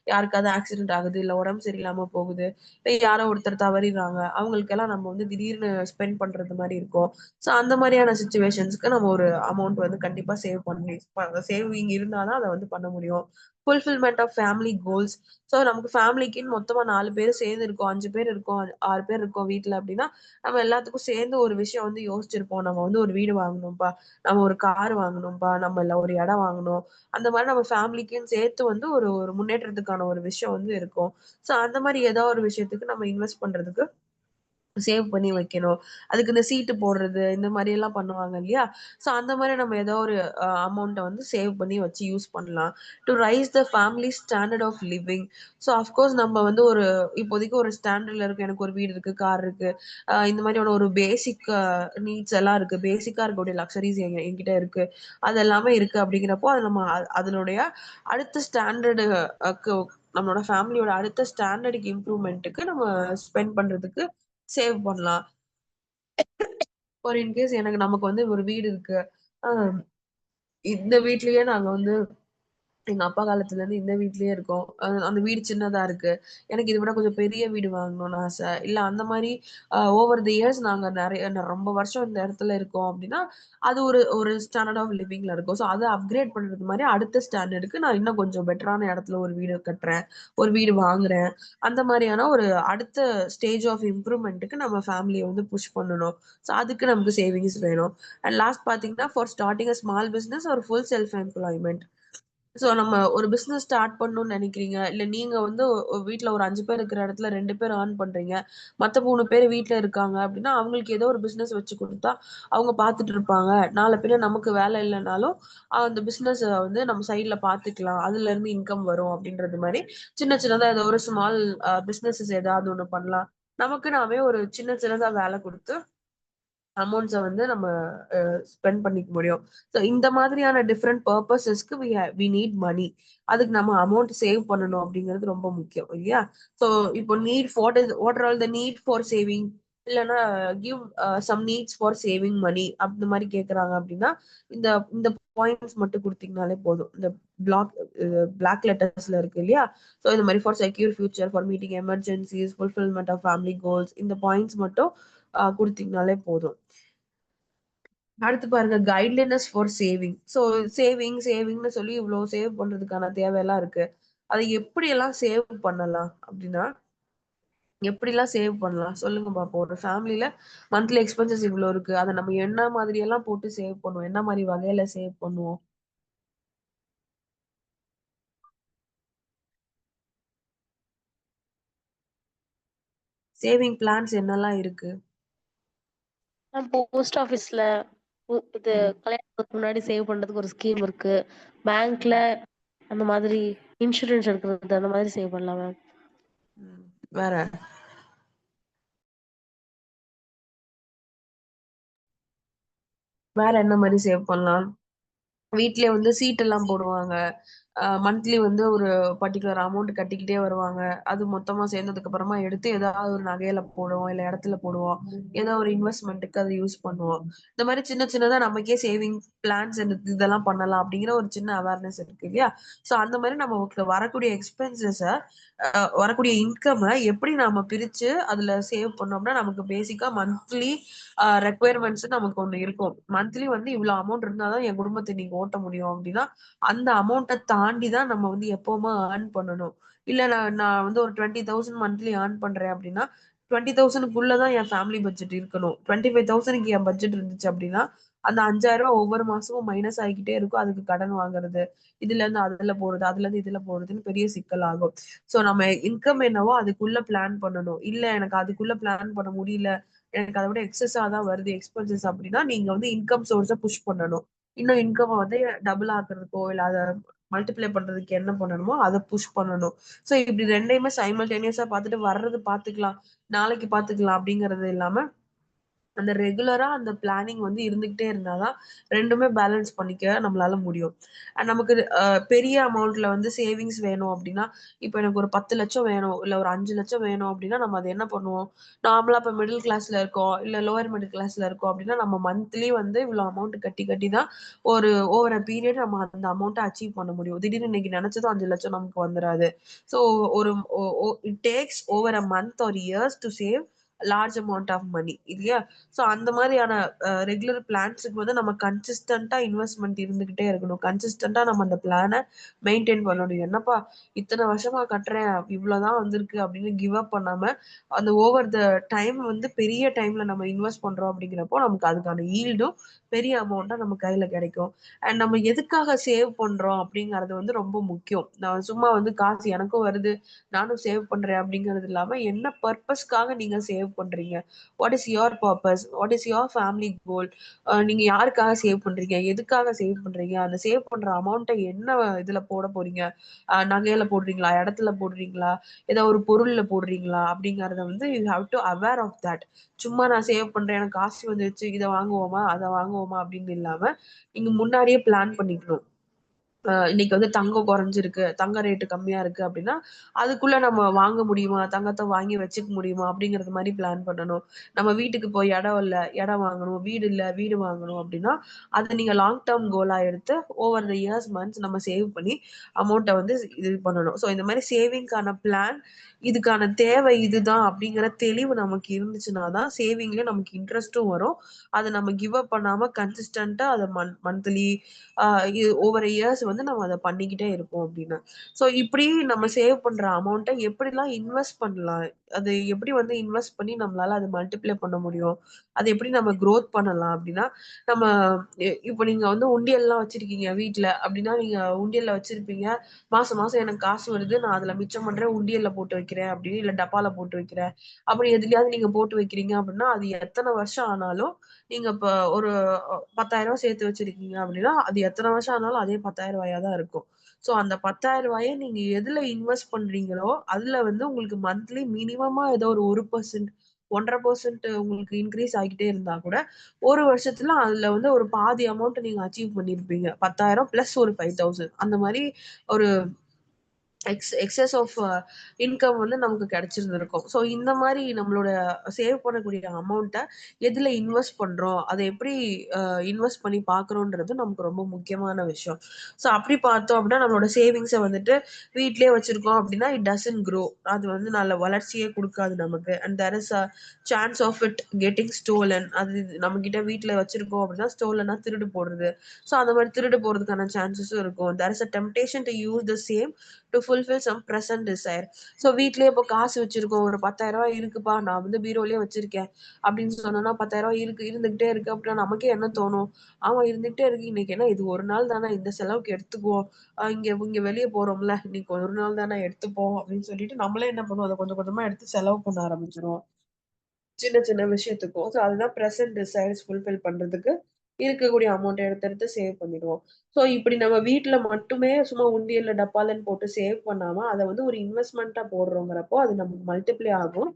S1: யாருக்காவது ஆக்சிடென்ட் ஆகுது, இல்ல உடம்பு சரியில்லாம போகுது, இல்ல யாரோ ஒருத்தர் தவறிடுறாங்க. அவங்களுக்கெல்லாம் நம்ம வந்து திடீர்னு ஸ்பெண்ட் பண்றது மாரி இருக்கும். ஸோ அந்த மாரியான சிச்சுவேஷன்ஸ்க்கு நம்ம ஒரு அமௌண்ட் வந்து கண்டிப்பா சேவிங் இருந்தா தான் அத வந்து பண்ண முடியும். Fulfilment of family goals. So நமக்கு ஃபேமிலிக்குன்னு மொத்தமா 4 பேர் சேர்ந்து இருக்கோம், 5 பேர் இருக்கோம், 6 பேர் இருக்கோம் வீட்ல அப்டின்னா, நம்ம எல்லாத்துக்கும் சேர்ந்து ஒரு விஷயம் வந்து யோசிச்சிருப்போம். நம்ம வந்து ஒரு வீடு வாங்கணும்ப்பா, நம்ம ஒரு கார் வாங்கணும்ப்பா, நம்ம இல்ல ஒரு இடம் வாங்கணும். அந்த மாரி நம்ம ஃபேமிலிக்குன்னு சேர்த்து வந்து ஒரு ஒரு முன்னேற்றத்துக்கான ஒரு விஷயம் வந்து இருக்கும். ஸோ அந்த மாரி ஏதோ ஒரு விஷயத்துக்கு நம்ம இன்வெஸ்ட் பண்றதுக்கு சேவ் பண்ணி வைக்கணும். அதுக்கு இந்த சீட்டு போடுறது, இந்த மாரி எல்லாம் பண்ணுவாங்க இல்லையா? ஸோ அந்த மாரி நம்ம ஏதோ ஒரு அமௌண்ட்ட வந்து சேவ் பண்ணி வச்சு யூஸ் பண்ணலாம். To raise the family standard of living. So of course நம்ம வந்து இப்போதைக்கு ஒரு ஸ்டாண்டர்ட்ல இருக்கு. எனக்கு ஒரு வீடு இருக்கு, கார் இருக்கு. இந்த மாரியான ஒரு பேசிக் நீட்ஸ் எல்லாம் இருக்கு. பேசிக்கா இருக்கக்கூடிய லக்ஸரீஸ் என்கிட்ட இருக்கு. அது எல்லாமே இருக்கு அப்படிங்கிறப்போ, அது நம்ம அதனுடைய அடுத்த ஸ்டாண்டர்டு க்கு நம்மளோட ஃபேமிலியோட அடுத்த ஸ்டாண்டர்டுக்கு இம்ப்ரூவ்மென்ட்க்கு நம்ம ஸ்பெண்ட் பண்றதுக்கு சேவ் பண்ணலாம். இன்கேஸ் நமக்கு வந்து ஒரு வீடு இருக்கு. அ இந்த வீட்லயே நாங்க வந்து எங்க அப்பா காலத்துல இருந்து இந்த வீட்லயே இருக்கோம். அந்த வீடு சின்னதா இருக்கு. எனக்கு இத விட கொஞ்சம் பெரிய வீடு வாங்கணும்னு ஆசை. இல்ல அந்த மாரி ஓவர் தி இயர்ஸ் நாங்க ரொம்ப வருஷம் இந்த இடத்துல இருக்கோம் அப்டின்னா, அது ஒரு ஒரு ஸ்டாண்டர்ட் ஆஃப் லிவிங்ல இருக்கும். ஸோ அத அப்கிரேட் பண்றது மாரி அடுத்த ஸ்டாண்டர்டுக்கு நான் இன்னும் கொஞ்சம் பெட்டரான இடத்துல ஒரு வீடு கட்டுறேன். ஒரு வீடு வாங்குறேன். அந்த மாரியான ஒரு அடுத்த ஸ்டேஜ் ஆஃப் இம்ப்ரூவ்மென்ட்க்கு நம்ம ஃபேமிலிய வந்து புஷ் பண்ணணும். ஸோ அதுக்கு நமக்கு சேவிங்ஸ் வேணும். அண்ட் லாஸ்ட் பார்த்தீங்கன்னா, for starting a small business or full self employment. So நம்ம ஒரு பிசினஸ் ஸ்டார்ட் பண்ணணும்னு நினைக்கிறீங்க. இல்ல நீங்க வந்து வீட்ல ஒரு 5 பேர் இருக்கிற இடத்துல 2 பேர் ஏர்ன் பண்றீங்க. மத்த 3 பேர் வீட்ல இருக்காங்க அப்டின்னா, அவங்களுக்கு ஏதோ ஒரு பிசினஸ் வச்சு குடுத்தா, அவங்க பார்த்துட்டு இருப்பாங்க. நாள பின்ன நமக்கு வேலை இல்லனாலும், அந்த பிசினஸ வந்து நம்ம சைட்ல பார்த்துக்கலாம். அதுலருந்து இன்கம் வரும் அப்டின்றது மாரி, சின்ன சின்னதா ஏதோ ஒரு ஸ்மால் பிசினஸஸ் ஏதாவது ஒண்ணு பண்ணலாம். நமக்கு நாமே ஒரு சின்ன சின்னதா வேலை குடுத்து அமௌண்ட்ஸ வந்து நம்ம ஸ்பெண்ட் பண்ணிக்க முடியும். ஸோ இந்த மாதிரியான டிஃபரெண்ட் பர்ப்பஸஸ்க்கு வி நீட் மனி. அதுக்கு நம்ம அமௌண்ட் சேவ் பண்ணணும் அப்படிங்கிறது ரொம்ப முக்கியம் இல்லையா? ஸோ இப்போ what are all the need for saving? இல்லன்னா give some needs for saving money அந்த மாரி கேட்கறாங்க அப்படின்னா, இந்த இந்த பாயிண்ட்ஸ் மட்டும் குடுத்தீங்கனாலே போதும். இந்த பிளாக் பிளாக் லெட்டர்ஸ்ல இருக்கு இல்லையா? ஸோ இந்த மாரி for secure future, for meeting emergencies, fulfilment of family goals இந்த பாயிண்ட்ஸ் மட்டும் குடுத்தீங்கனாலே போதும். அடுத்து பாருங்க கைட்லைனஸ் ஃபார் சேவிங். ஸோ சேவிங்ன்னு சொல்லி இவ்ளோ சேவ் பண்றதுக்கான தேவையெல்லாம் இருக்கு. அத எப்படியெல்லாம் சேவ் பண்ணலாம் அப்படின்னா, எப்படிலாம் சேவ் பண்ணலாம் சொல்லுங்க பாப்போம். ஒரு ஃபேமிலில மந்த்லி எக்ஸ்பென்சஸ் இவ்ளோ இருக்கு. அத நம்ம என்ன மாதிரி எல்லாம் போட்டு சேவ் பண்ணுவோம்? என்ன மாரி வகையில சேவ் பண்ணுவோம்? சேவிங் பிளான்ஸ் என்னலாம் இருக்கு?
S2: போஸ்ட் ஆஃபீஸ்ல இது
S1: ம்.
S2: கல்யாணத்துக்கு முன்னாடி சேவ் பண்றதுக்கு ஒரு ஸ்கீம் இருக்கு. பேங்க்ல அந்த மாதிரி இன்சூரன்ஸ் எடுக்கிறது அந்த மாதிரி சேவ் பண்ணலாம் மேம்.
S1: ம். வேற? வேற என்ன மாரி சேவ் பண்ணலாம்? வீட்லயே வந்து சீட் எல்லாம் போடுவாங்க. மந்த்லி வந்து ஒரு பர்ட்டிகுலர் அமௌண்ட் கட்டிக்கிட்டே வருவாங்க. அது மொத்தமா சேர்ந்ததுக்கு அப்புறமா எடுத்து ஏதாவது ஒரு நகையில போடுவோம், இல்ல இடத்துல போடுவோம். ஏதோ ஒரு இன்வெஸ்ட்மென்ட்க்கு அத யூஸ் பண்ணுவோம். இந்த மாரி சின்ன சின்னதா நமக்கே சேவிங் பிளான்ஸ் இதெல்லாம் பண்ணலாம் அப்படிங்கிற ஒரு சின்ன அவேர்னஸ் இருக்கு இல்லையா? ஸோ அந்த மாரி நமக்கு வரக்கூடிய வரக்கூடிய இன்கம்ம எப்படி நாம பிரிச்சு அதுல சேவ் பண்ணோம்னா, நமக்கு பேசிக்கா மந்த்லி ரெக்வயர்மெண்ட்ஸ் நமக்கு ஒண்ணு இருக்கும். மந்த்லி வந்து இவ்ளோ அமௌண்ட் இருந்தா தான் என் குடும்பத்த இன்னைக்கு ஓட்ட முடியும் அப்படின்னா, அந்த அமௌண்ட்ட தாண்டி தான் நம்ம வந்து எப்பவுமே ஏர்ன் பண்ணணும். இல்ல நான் நான் வந்து ஒரு 20,000 மந்த்லி ஏர்ன் பண்றேன் அப்படின்னா, 20,000க்குள்ள தான் என் ஃபேமிலி பட்ஜெட் இருக்கணும். 25,000க்கு என் பட்ஜெட் இருந்துச்சு அப்படின்னா, அந்த ரூ. 5,000 ஒவ்வொரு மாசமும் மைனஸ் ஆகிக்கிட்டே இருக்கும். அதுக்கு கடன் வாங்குறது, இதுலருந்து அதுல போறது, அதுலருந்து இதுல போறதுன்னு பெரிய சிக்கல் ஆகும். சோ நம்ம இன்கம் என்னவோ அதுக்குள்ள பிளான் பண்ணணும். இல்ல எனக்கு அதுக்குள்ள பிளான் பண்ண முடியல. எனக்கு அத விட எக்ஸஸா தான் வருது எக்ஸ்பென்சஸ் அப்படின்னா, நீங்க வந்து இன்கம் சோர்ஸ புஷ் பண்ணணும். இன்னும் இன்கம்ம வந்து டபுள் ஆக்குறதுக்கோ, இல்ல அத மல்டிப்ளை பண்றதுக்கு என்ன பண்ணணுமோ, அத புஷ் பண்ணணும். சோ இப்படி 2யுமே சைமல்டேனியஸா பார்த்துட்டு வர்றது பார்த்துக்கலாம். நாளைக்கு பார்த்துக்கலாம் அப்படிங்கிறது இல்லாம அந்த ரெகுலரா அந்த பிளானிங் வந்து இருந்துகிட்டே இருந்தா தான் 2மே பேலன்ஸ் பண்ணிக்க நம்மளால முடியும். நமக்கு பெரிய அமௌண்ட்ல வந்து சேவிங்ஸ் வேணும் அப்டின்னா, இப்ப எனக்கு ஒரு 10,00,000 வேணும், இல்ல ஒரு 5,00,000 வேணும் அப்டின்னா, நம்ம அத என்ன பண்ணுவோம்? நார்மலா இப்ப மிடில் கிளாஸ்ல இருக்கோம், இல்ல லோயர் மிடில் கிளாஸ்ல இருக்கோம் அப்டின்னா, நம்ம மந்த்லி வந்து இவ்ளோ அமௌண்ட் கட்டி கட்டி தான் ஒரு ஓவர் அ பீரியட் நம்ம அந்த அமௌண்ட்ட அச்சீவ் பண்ண முடியும். திடீர்னு இன்னைக்கு நெனச்சதும் 5,00,000 நமக்கு வந்துராது. ஸோ ஒரு ஒ ஒ it takes over a month or years to save large amount of money இல்லையா? ஸோ அந்த மாரியான ரெகுலர் பிளான்ஸுக்கு வந்து நம்ம கன்சிஸ்டன்ட்டா இன்வெஸ்ட்மென்ட் இருந்துகிட்டே இருக்கணும். கன்சிஸ்டன்ட்டா நம்ம அந்த பிளான மெயின்டெயின் பண்ணணும். என்னப்பா இத்தன வருஷமா கட்டுறேன், இவ்வளோதான் வந்திருக்கு அப்படின்னு கிவ் அப் பண்ணாம, அந்த ஓவர் த டைம் வந்து பெரிய டைம்ல நம்ம இன்வெஸ்ட் பண்றோம் அப்படிங்கிறப்போ, நமக்கு அதுக்கான ஈல்டும் பெரிய அமௌண்ட்டா நம்ம கையில கிடைக்கும். அண்ட் நம்ம எதுக்காக சேவ் பண்றோம் அப்படிங்கிறது வந்து ரொம்ப முக்கியம். நான் சும்மா வந்து காசு எனக்கும் வருது, நானும் சேவ் பண்றேன் அப்படிங்கிறது இல்லாம, என்ன பர்ப்பஸ்க்காக நீங்க சேவ் பண்றீங்க? What is your purpose? What is your family goal? நீங்க யாருக்காக சேவ் பண்றீங்க? எதுக்காக சேவ் பண்றீங்க? அந்த சேவ் பண்ற அமௌண்ட்ட என்ன இதுல போட போறீங்க? நகையில போடுறீங்களா? இடத்துல போடுறீங்களா? ஏதோ ஒரு பொருள்ல போடுறீங்களா? அப்படிங்கிறத வந்து you have to aware of that. சும்மா நான் சேவ் பண்றேன், எனக்கு காசு வந்துருச்சு, இத வாங்குவோமா? அத வாங்குவோமா? அப்படின்னு இல்லாம, நீங்க முன்னாடியே பிளான் பண்ணிக்கணும். இன்னைக்கு வந்து தங்கம் குறைஞ்சிருக்கு. தங்க ரேட் கம்மியா இருக்கு அப்படின்னா, அதுக்குள்ள நம்ம வாங்க முடியுமா? தங்கத்த வாங்கி வச்சுக்க முடியுமா? அப்படிங்கிறது மாரி பிளான் பண்ணணும். நம்ம வீட்டுக்கு இப்போ இடம் இல்ல, இடம் வாங்கணும். வீடு இல்ல, வீடு வாங்கணும் அப்படின்னா, அத நீங்க லாங் டெர்ம் கோலா எடுத்து ஓவர் த இயர்ஸ், மந்த்ஸ் நம்ம சேவ் பண்ணி அமௌண்ட்ட வந்து இது பண்ணணும். ஸோ இந்த மாரி சேவிங்க்கான பிளான், இதுக்கான தேவை இதுதான் அப்படிங்கிற தெளிவு நமக்கு இருந்துச்சுன்னா தான் சேவிங்ல நமக்கு இன்ட்ரெஸ்ட்டும் வரும். அத நம்ம கிவ் அப் பண்ணாம கன்சிஸ்டன்ட்டா அத மந்த்லி ஆ ஓவர் இயர்ஸ் வந்து நம்ம அத பண்ணிக்கிட்டே இருப்போம் அப்படின்னு. ஸோ இப்படி நம்ம சேவ் பண்ற அமௌண்ட்ட எப்படிலாம் இன்வெஸ்ட் பண்ணலாம்? அது எப்படி வந்து இன்வெஸ்ட் பண்ணி நம்மளால அத மல்டிப்ளை பண்ண முடியும்? அத எப்படி நம்ம குரோத் பண்ணலாம் அப்படின்னா, நம்ம இப்ப நீங்க வந்து உண்டியல்லாம் வச்சிருக்கீங்க வீட்ல. அப்படின்னா நீங்க உண்டியல்ல வச்சிருப்பீங்க. மாசம் மாசம் எனக்கு காசு வருது. நான் அதுல மிச்சம் பண்றேன். உண்டியல்ல போட்டு வைக்கிறேன் அப்படின்னு, இல்ல டப்பால போட்டு வைக்கிறேன். அப்படி எதுலயாவது நீங்க போட்டு வைக்கிறீங்க அப்படின்னா, அது எத்தன வருஷம் ஆனாலும் நீங்க இப்ப ஒரு 10,000 சேர்த்து வச்சிருக்கீங்க அப்படின்னா, அது எத்தன வருஷம் ஆனாலும் அதே ரூ. 10,000 தான் இருக்கும். ஸோ அந்த ரூ. 10,000 நீங்க எதுல இன்வெஸ்ட் பண்றீங்களோ, அதுல வந்து உங்களுக்கு மந்த்லி மினிமமா ஏதோ ஒரு 1% 1.5% உங்களுக்கு இன்கிரீஸ் ஆகிட்டே இருந்தா கூட, ஒரு வருஷத்துல அதுல வந்து ஒரு பாதி அமௌண்ட் நீங்க அச்சீவ் பண்ணியிருப்பீங்க. 10,000 பிளஸ் ஒரு 5,000 அந்த மாரி ஒரு எக்ஸஸ் ஆஃப் இன்கம் வந்து நமக்கு கிடைச்சிருந்திருக்கும். ஸோ இந்த மாரி நம்மளோட சேவ் பண்ணக்கூடிய அமௌண்ட்ட எதுல இன்வெஸ்ட் பண்றோம்? அத எப்படி இன்வெஸ்ட் பண்ணி பார்க்குறோன்றது நமக்கு ரொம்ப முக்கியமான விஷயம். ஸோ அப்படி பார்த்தோம் அப்படின்னா, நம்மளோட சேவிங்ஸ வந்துட்டு வீட்லயே வச்சிருக்கோம் அப்படின்னா, இட் டசன்ட் க்ரோ. அது வந்து நல்ல வளர்ச்சியே குடுக்காது நமக்கு. And there is a chance of it getting stolen. அது நம்மகிட்ட வீட்ல வச்சிருக்கோம் அப்படின்னா, ஸ்டோலனா திருடு போடுறது. ஸோ அந்த மாரி திருடு போறதுக்கான சான்சஸும் இருக்கும். There is a temptation to use the same to fulfill some present desire. So வீட்லயே இப்போ காசு வச்சிருக்கோம், ஒரு 10,000 இருக்குப்பா, நான் வந்து பீரோலயே வச்சிருக்கேன் அப்படின்னு சொன்னோம்னா, 10,000 இருந்துகிட்டே இருக்கு அப்படின்னா நமக்கே என்ன தோணும்? ஆமா இருந்துகிட்டே இருக்கு, இன்னைக்கு என்ன இது ஒரு நாள் தானே, இந்த செலவுக்கு எடுத்துக்குவோம், இங்க இங்க வெளியே போறோம்ல, இன்னைக்கு ஒரு நாள் தானே எடுத்துப்போம் அப்படின்னு சொல்லிட்டு நம்மளே என்ன பண்ணுவோம், அதை கொஞ்சம் கொஞ்சமா எடுத்து செலவு பண்ண ஆரம்பிச்சிருவோம் சின்ன சின்ன விஷயத்துக்கும். ஸோ அதுதான் ப்ரெசன்ட் டிசைர்ஸ் ஃபுல்ஃபில் பண்றதுக்கு இருக்கக்கூடிய அமௌண்ட் எடுத்து எடுத்து சேவ் பண்ணிடுவோம். ஸோ இப்படி நம்ம வீட்ல மட்டுமே சும்மா உண்டியல்ல டப்பாலன்னு போட்டு சேவ் பண்ணாம, அத வந்து ஒரு இன்வெஸ்ட்மென்ட்டா போடுறோங்கிறப்போ, அது நமக்கு மல்டிப்ளை ஆகும்.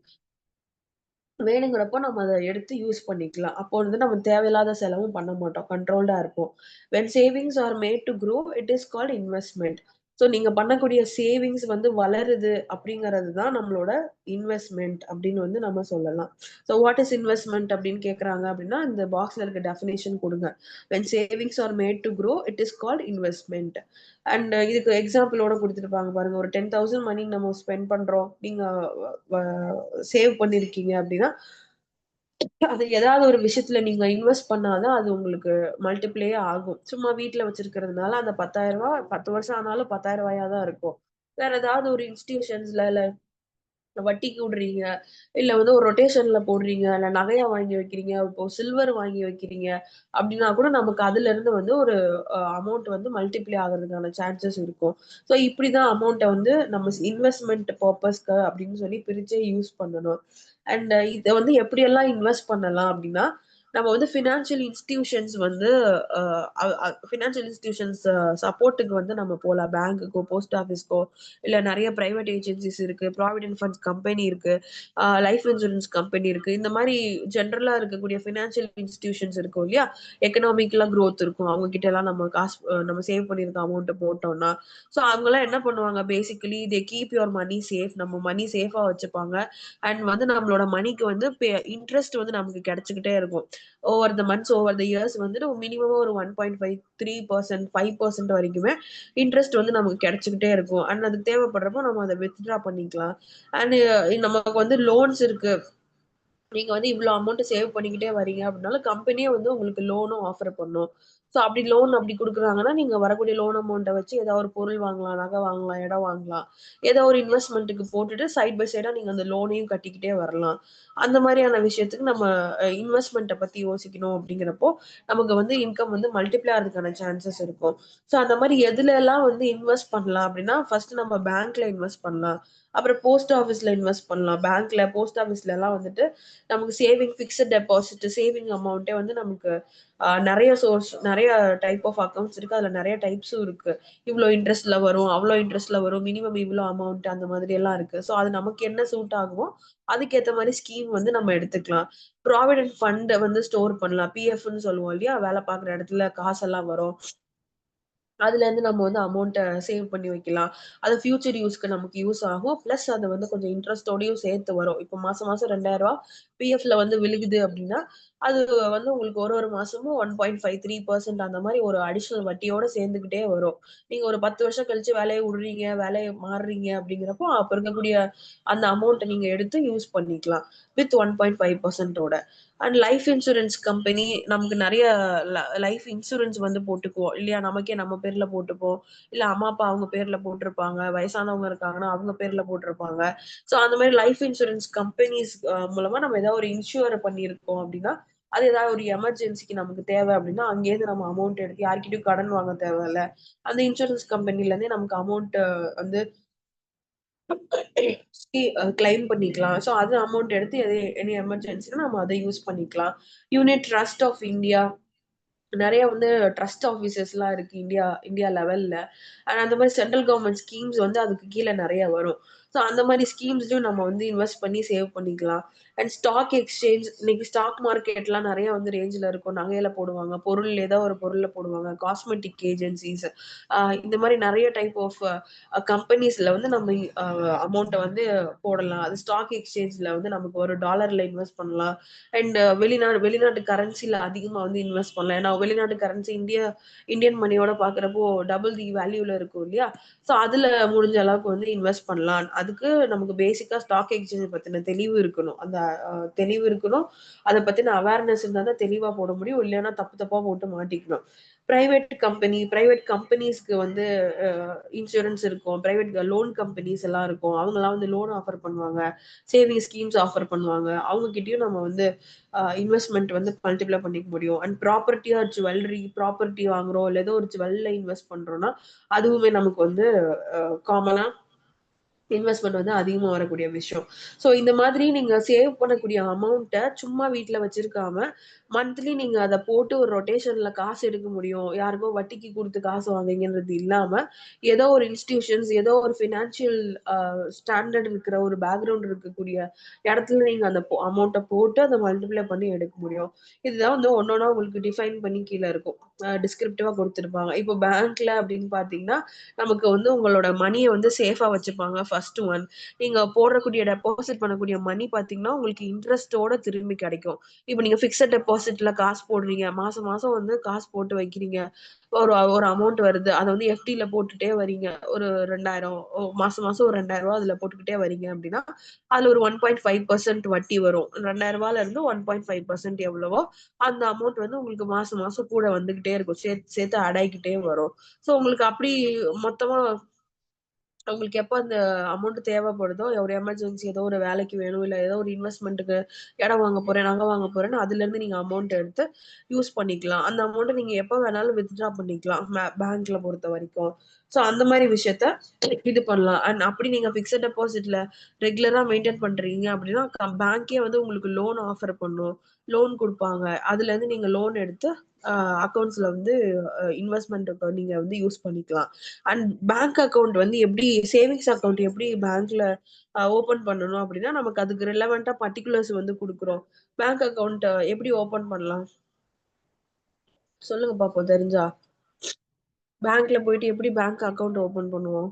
S1: வேணுங்கிறப்போ நம்ம அத எடுத்து யூஸ் பண்ணிக்கலாம். அப்போ வந்து நம்ம தேவையில்லாத செலவும் பண்ண மாட்டோம். கண்ட்ரோல்டா இருப்போம். When savings R made to grow, it is called investment. So நீங்க பண்ணக்கூடிய சேவிங்ஸ் வந்து வளருது அப்படிங்கிறது தான் நம்மளோட இன்வெஸ்ட்மென்ட் அப்படின்னு வந்து நம்ம சொல்லலாம். ஸோ வாட் இஸ் இன்வெஸ்ட்மென்ட் அப்படின்னு கேட்கறாங்க அப்படின்னா, இந்த பாக்ஸ்ல இருக்க டெஃபினிஷன் குடுங்க. When savings R made to grow, it is called investment. And இதுக்கு எக்ஸாம்பிளோட குடுத்துருப்பாங்க பாருங்க. ஒரு 10,000 மணி நம்ம ஸ்பெண்ட் பண்றோம். நீங்க வ சேவ் பண்ணியிருக்கீங்க அப்படின்னா, அது ஏதாவது ஒரு விஷயத்துல நீங்க இன்வெஸ்ட் பண்ணாதான் அது உங்களுக்கு மல்டிப்ளே ஆகும். சும்மா வீட்ல வச்சிருக்கிறதுனால அந்த ரூ. 10,000 10 வருஷம் ஆனாலும் ரூ. 10,000 தான் இருக்கும். வேற ஏதாவது ஒரு இன்ஸ்டிடியூஷன்ஸ்ல இல்ல வட்டிக்கு விடுறீங்க, இல்ல வந்து ஒரு ரொட்டேஷன்ல போடுறீங்க, இல்ல நகையா வாங்கி வைக்கிறீங்க, இப்போ சில்வர் வாங்கி வைக்கிறீங்க அப்படின்னா கூட நமக்கு அதுல இருந்து வந்து ஒரு அமௌண்ட் வந்து மல்டிப்ளை ஆகுறதுக்கான சான்சஸ் இருக்கும். ஸோ இப்படிதான் அமௌண்ட்ட வந்து நம்ம இன்வெஸ்ட்மென்ட் பர்ப்பஸ்க்கு அப்படின்னு சொல்லி பிரிச்சே யூஸ் பண்ணணும். அண்ட் இத வந்து எப்படியெல்லாம் இன்வெஸ்ட் பண்ணலாம் அப்படின்னா, நம்ம வந்து ஃபினான்ஷியல் இன்ஸ்டிடியூஷன்ஸ் வந்து ஃபினான்ஷியல் இன்ஸ்டிடியூஷன்ஸ் சப்போர்ட்டுக்கு வந்து நம்ம போலாம். பேங்க்குக்கோ, போஸ்ட் ஆஃபீஸ்க்கோ, இல்ல நெறைய பிரைவேட் ஏஜென்சிஸ் இருக்கு, ப்ராவிடென்ட் ஃபண்ட்ஸ் கம்பெனி இருக்கு, லைஃப் இன்சூரன்ஸ் கம்பெனி இருக்கு. இந்த மாரி ஜெனரலா இருக்கக்கூடிய ஃபினான்ஷியல் இன்ஸ்டிடியூஷன்ஸ் இருக்கும் இல்லையா? எக்கனாமிக்கலா குரோத் இருக்கும். அவங்க கிட்டலாம் நம்ம காசு நம்ம சேவ் பண்ணியிருக்க அமௌண்ட்ட போட்டோம்னா, ஸோ அவங்கலாம் என்ன பண்ணுவாங்க basically they keep your money safe. நம்ம மனி சேஃபா வச்சுப்பாங்க. அண்ட் வந்து நம்மளோட மனிக்கு வந்து இன்ட்ரெஸ்ட் வந்து நமக்கு கிடைச்சுக்கிட்டே இருக்கும். Over the months, over the years வந்துட்டு மினிமமா ஒரு 1.5, 3%, 5% வரைக்குமே இன்ட்ரெஸ்ட் வந்து நமக்கு கிடைச்சுக்கிட்டே இருக்கும். அண்ட் அது தேவைப்படுறப்போ நம்ம அத வித்ட்ரா பண்ணிக்கலாம். அண்ட் நமக்கு வந்து லோன்ஸ் இருக்கு. நீங்க வந்து இவ்ளோ அமௌண்ட் சேவ் பண்ணிக்கிட்டே வரீங்க அப்படின்னாலும், கம்பெனியே வந்து உங்களுக்கு லோனும் ஆஃபர் பண்ணும். ஸோ அப்படி லோன் அப்படி குடுக்குறாங்கன்னா, நீங்க வரக்கூடிய லோன் அமௌண்ட்ட வச்சு ஏதாவது ஒரு பொருள் வாங்கலாம், நகை வாங்கலாம், இடம் வாங்கலாம். ஏதோ ஒரு இன்வெஸ்ட்மென்ட்க்கு போட்டுட்டு சைட் பை சைடா நீங்க அந்த லோனையும் கட்டிக்கிட்டே வரலாம். அந்த மாரியான விஷயத்துக்கு நம்ம இன்வெஸ்ட்மென்ட்ட பத்தி யோசிக்கணும் அப்படிங்கிறப்போ, நமக்கு வந்து இன்கம் வந்து மல்டிப்ளை ஆறதுக்கான சான்சஸ் இருக்கும். ஸோ அந்த மாரி எதுலலாம் வந்து இன்வெஸ்ட் பண்ணலாம் அப்படின்னா, ஃபர்ஸ்ட் நம்ம பேங்க்ல இன்வெஸ்ட் பண்ணலாம். அப்புறம் போஸ்ட் ஆஃபீஸ்ல இன்வெஸ்ட் பண்ணலாம். பேங்க்ல, போஸ்ட் ஆஃபீஸ்லலாம் வந்துட்டு நமக்கு சேவிங் ஃபிக்ஸட் டெபாசிட் சேவிங் அமௌண்ட்டே வந்து நமக்கு நெறைய நெறைய டைப் ஆஃப் அக்கவுண்ட்ஸ் இருக்கு. அதுல நெறைய டைப்ஸும் இருக்கு. இவ்ளோ இன்ட்ரெஸ்ட்ல வரும், அவ்ளோ இன்ட்ரெஸ்ட்ல வரும், மினிமம் இவ்ளோ அமௌண்ட் அந்த மாதிரி எல்லாம் இருக்கு. ஸோ அது நமக்கு என்ன சூட் ஆகுமோ, அதுக்கேத்த மாரி ஸ்கீம் வந்து நம்ம எடுத்துக்கலாம். ப்ராவிடென்ட் ஃபண்ட் வந்து ஸ்டோர் பண்ணலாம். பிஎஃப்ன்னு சொல்லுவோம் இல்லையா? வேலை பார்க்குற இடத்துல காசெல்லாம் வரும். அதுலேருந்து நம்ம வந்து அமௌண்ட்ட சேவ் பண்ணி வைக்கலாம். அது ஃபியூச்சர் யூஸ்க்கு நமக்கு யூஸ் ஆகும். பிளஸ் அது வந்து கொஞ்சம் இன்ட்ரெஸ்ட்டோடயும் சேர்த்து வரும். இப்போ மாசம் மாசம் ரூ. 2,000 பிஎஃப்ல வந்து விழுகுது அப்டின்னா, அது வந்து உங்களுக்கு ஒரு ஒரு மாசமும் 1.53% அந்த மாரி ஒரு அடிஷனல் வட்டியோட சேர்ந்துக்கிட்டே வரும். நீங்க ஒரு 10 வருஷம் கழிச்சு வேலைய விடுறீங்க, வேலைய மாறுறீங்க அப்டிங்கிறப்போ, அப்ப இருக்கக்கூடிய அந்த அமௌண்ட்ட நீங்க எடுத்து யூஸ் பண்ணிக்கலாம். வித் 1.5% ஓட. அண்ட் லைஃப் இன்சூரன்ஸ் கம்பெனி நமக்கு நெறைய லைஃப் இன்சூரன்ஸ் வந்து போட்டுக்குவோம் இல்லையா? நமக்கே நம்ம பேர்ல போட்டுப்போம். இல்ல அம்மா, அப்பா அவங்க பேர்ல போட்டிருப்பாங்க. வயசானவங்க இருக்காங்கன்னா, அவங்க பேர்ல போட்டிருப்பாங்க. ஸோ அந்த மாரி லைஃப் இன்சூரன்ஸ் கம்பெனிஸ் மூலமா நம்ம ஏதாவது ஒரு இன்சூர் பண்ணியிருக்கோம் அப்டின்னா, அது ஏதாவது ஒரு எமர்ஜென்சிக்கு நமக்கு தேவை அப்டின்னா, அங்கேருந்து நம்ம அமௌண்ட் எடுத்து யார்கிட்டயும் கடன் வாங்க தேவையில்ல. அந்த இன்சூரன்ஸ் கம்பெனில இருந்தே நமக்கு அமௌண்ட் வந்து கிளைம் பண்ணிக்கலாம். ஸோ அது அமௌண்ட் எடுத்து எனி எமர்ஜென்சினா நம்ம அத யூஸ் பண்ணிக்கலாம். யூனிட் ட்ரஸ்ட் ஆஃப் இந்தியா நெறைய வந்து ட்ரஸ்ட் ஆஃபீசஸ்லாம் இருக்கு இந்தியா இந்தியா லெவல்ல. அண்ட் அந்த மாரி சென்ட்ரல் கவர்ன்மெண்ட் ஸ்கீம்ஸ் வந்து அதுக்கு கீழ நெறைய வரும். ஸோ அந்த மாரி ஸ்கீம்ஸ்லயும் நம்ம வந்து இன்வெஸ்ட் பண்ணி சேவ் பண்ணிக்கலாம். அண்ட் ஸ்டாக் எக்ஸ்சேஞ்ச் இன்னைக்கு ஸ்டாக் மார்க்கெட்லாம் நெறைய வந்து ரேஞ்ச்ல இருக்கும். நகையில போடுவாங்க. பொருள் ஏதோ ஒரு பொருள்ல போடுவாங்க. காஸ்மெட்டிக் ஏஜென்சிஸ் இந்த மாரி நெறைய டைப் ஆஃப் கம்பெனிஸ்ல வந்து நம்ம அமௌண்ட்ட வந்து போடலாம். அது ஸ்டாக் எக்ஸ்சேஞ்ச்ல வந்து நமக்கு ஒரு டாலர்ல இன்வெஸ்ட் பண்ணலாம். அண்ட் வெளிநாட்டு கரன்சில அதிகமா வந்து இன்வெஸ்ட் பண்ணலாம். ஏன்னா வெளிநாட்டு கரன்சி இந்தியன் மணியோட பார்க்குறப்போ டபுள் தி வேல்யூல இருக்கும் இல்லையா? ஸோ அதுல முடிஞ்ச அளவுக்கு வந்து இன்வெஸ்ட் பண்ணலாம். அதுக்கு நமக்கு பேசிக்கா ஸ்டாக் எக்ஸ்சேஞ்ச் பத்தின தெளிவு இருக்கணும். அந்த தெளிவு இருக்கணும். அத பத்தின அவேர்னஸ் இருந்தா தான் தெளிவா போட முடியும். இல்லைன்னா தப்பு தப்பா போட்டு மாட்டிக்கணும். பிரைவேட் கம்பெனிஸ்க்கு வந்து இன்சூரன்ஸ் இருக்கும். பிரைவேட் லோன் கம்பெனிஸ் எல்லாம் இருக்கும். அவங்கலாம் வந்து லோன் ஆஃபர் பண்ணுவாங்க. சேவிங் ஸ்கீம்ஸ் ஆஃபர் பண்ணுவாங்க. அவங்க கிட்டயும் நம்ம வந்து இன்வெஸ்ட்மெண்ட் வந்து மல்டிப்ளை பண்ணிக்க முடியும். And property R jewellery property வாங்குறோம், இல்ல ஏதோ ஒரு ஜுவல்ல இன்வெஸ்ட் பண்றோம்னா அதுவுமே நமக்கு வந்து காமனா இன்வெஸ்ட்மெண்ட் வந்து அதிகமா வரக்கூடிய விஷயம். ஸோ இந்த மாதிரி நீங்க சேவ் பண்ணக்கூடிய அமௌண்ட்டை சும்மா வீட்ல வச்சிருக்காம மந்த்லி நீங்க அதை போட்டு ஒரு ரொட்டேஷன்ல காசு எடுக்க முடியும். யாருக்கோ வட்டிக்கு கொடுத்து காசு வாங்குங்கன்றது இல்லாம ஏதோ ஒரு இன்ஸ்டிடியூஷன்ஸ், ஏதோ ஒரு ஃபினான்ஷியல் ஸ்டாண்டர்ட் இருக்கிற ஒரு பேக்ரவுண்ட் இருக்கக்கூடிய இடத்துல நீங்க அந்த அமௌண்ட்டை போட்டு அதை மல்டிப்ளை பண்ணி எடுக்க முடியும். இதுதான் வந்து ஒன்னொன்னா உங்களுக்கு டிஃபைன் பண்ணி கீழே இருக்கும், டிஸ்கிரிப்டிவா கொடுத்துருப்பாங்க. இப்போ பேங்க்ல அப்படின்னு பாத்தீங்கன்னா நமக்கு வந்து உங்களோட மணியை வந்து சேஃபா வச்சுப்பாங்க. ஃபர்ஸ்ட் ஒன், நீங்க போடக்கூடிய டெபாசிட் பண்ணக்கூடிய மணி பாத்தீங்கன்னா உங்களுக்கு இன்ட்ரெஸ்டோட திரும்பி கிடைக்கும். இப்போ நீங்க பிக்ஸட் டெபாசிட்ல காசு போடுறீங்க, மாசம் மாசம் வந்து காசு போட்டு வைக்கிறீங்க, ஒரு ஒரு அமௌண்ட் வருது, அதை வந்து எஃப்டில போட்டுட்டே வரீங்க, ஒரு 2000 மாசம் மாசம் ஒரு 2000 அதுல போட்டுக்கிட்டே வரீங்க அப்படின்னா அதுல ஒரு 1.5% வட்டி வரும். 2000 இருந்து 1.5% எவ்வளவோ அந்த அமௌண்ட் வந்து உங்களுக்கு மாசம் மாசம் கூட வந்துகிட்டே இருக்கும், சேர்த்து சேர்த்து அடைக்கிட்டே வரும். ஸோ உங்களுக்கு அப்படி மொத்தமா உங்களுக்கு எப்போ அந்த அமௌண்ட் தேவைப்படுதோ, ஒரு எமர்ஜென்சி ஏதோ ஒரு வேலைக்கு வேணும், இல்ல ஏதோ ஒரு இன்வெஸ்ட்மெண்ட்டுக்கு இடம் வாங்க போறேன், நகை வாங்க போறேன்னு அதுல இருந்து நீங்க அமௌண்ட் எடுத்து யூஸ் பண்ணிக்கலாம். அந்த அமௌண்ட்டை நீங்க எப்ப வேணாலும் வித்ட்ரா பண்ணிக்கலாம் பேங்க்ல பொறுத்த வரைக்கும். ஸோ அந்த மாதிரி விஷயத்த இது பண்ணலாம். அண்ட் அப்படி நீங்க பிக்ஸட் டெபாசிட்ல ரெகுலரா மெயின்டைன் பண்றீங்க அப்படின்னா பேங்கே வந்து உங்களுக்கு லோன் ஆஃபர் பண்ணும், லோன் கொடுப்பாங்க. அதுல இருந்து நீங்க லோன் எடுத்து அக்கௌண்ட்ஸ்ல வந்து இன்வெஸ்ட்மெண்ட்டுக்கு நீங்க வந்து யூஸ் பண்ணிக்கலாம். அண்ட் பேங்க் அக்கவுண்ட் வந்து எப்படி, சேவிங்ஸ் அக்கவுண்ட் எப்படி பேங்க்ல ஓபன் பண்ணணும் அப்படின்னா நமக்கு அதுக்கு ரிலவெண்டா பர்டிகுலர்ஸ் வந்து கொடுக்குறோம். பேங்க் அக்கவுண்ட் எப்படி ஓபன் பண்ணலாம் சொல்லுங்க பாப்போம் தெரிஞ்சா. பேங்க்ல போயிட்டு எப்படி பேங்க் அக்கவுண்ட் ஓபன் பண்ணுவோம்?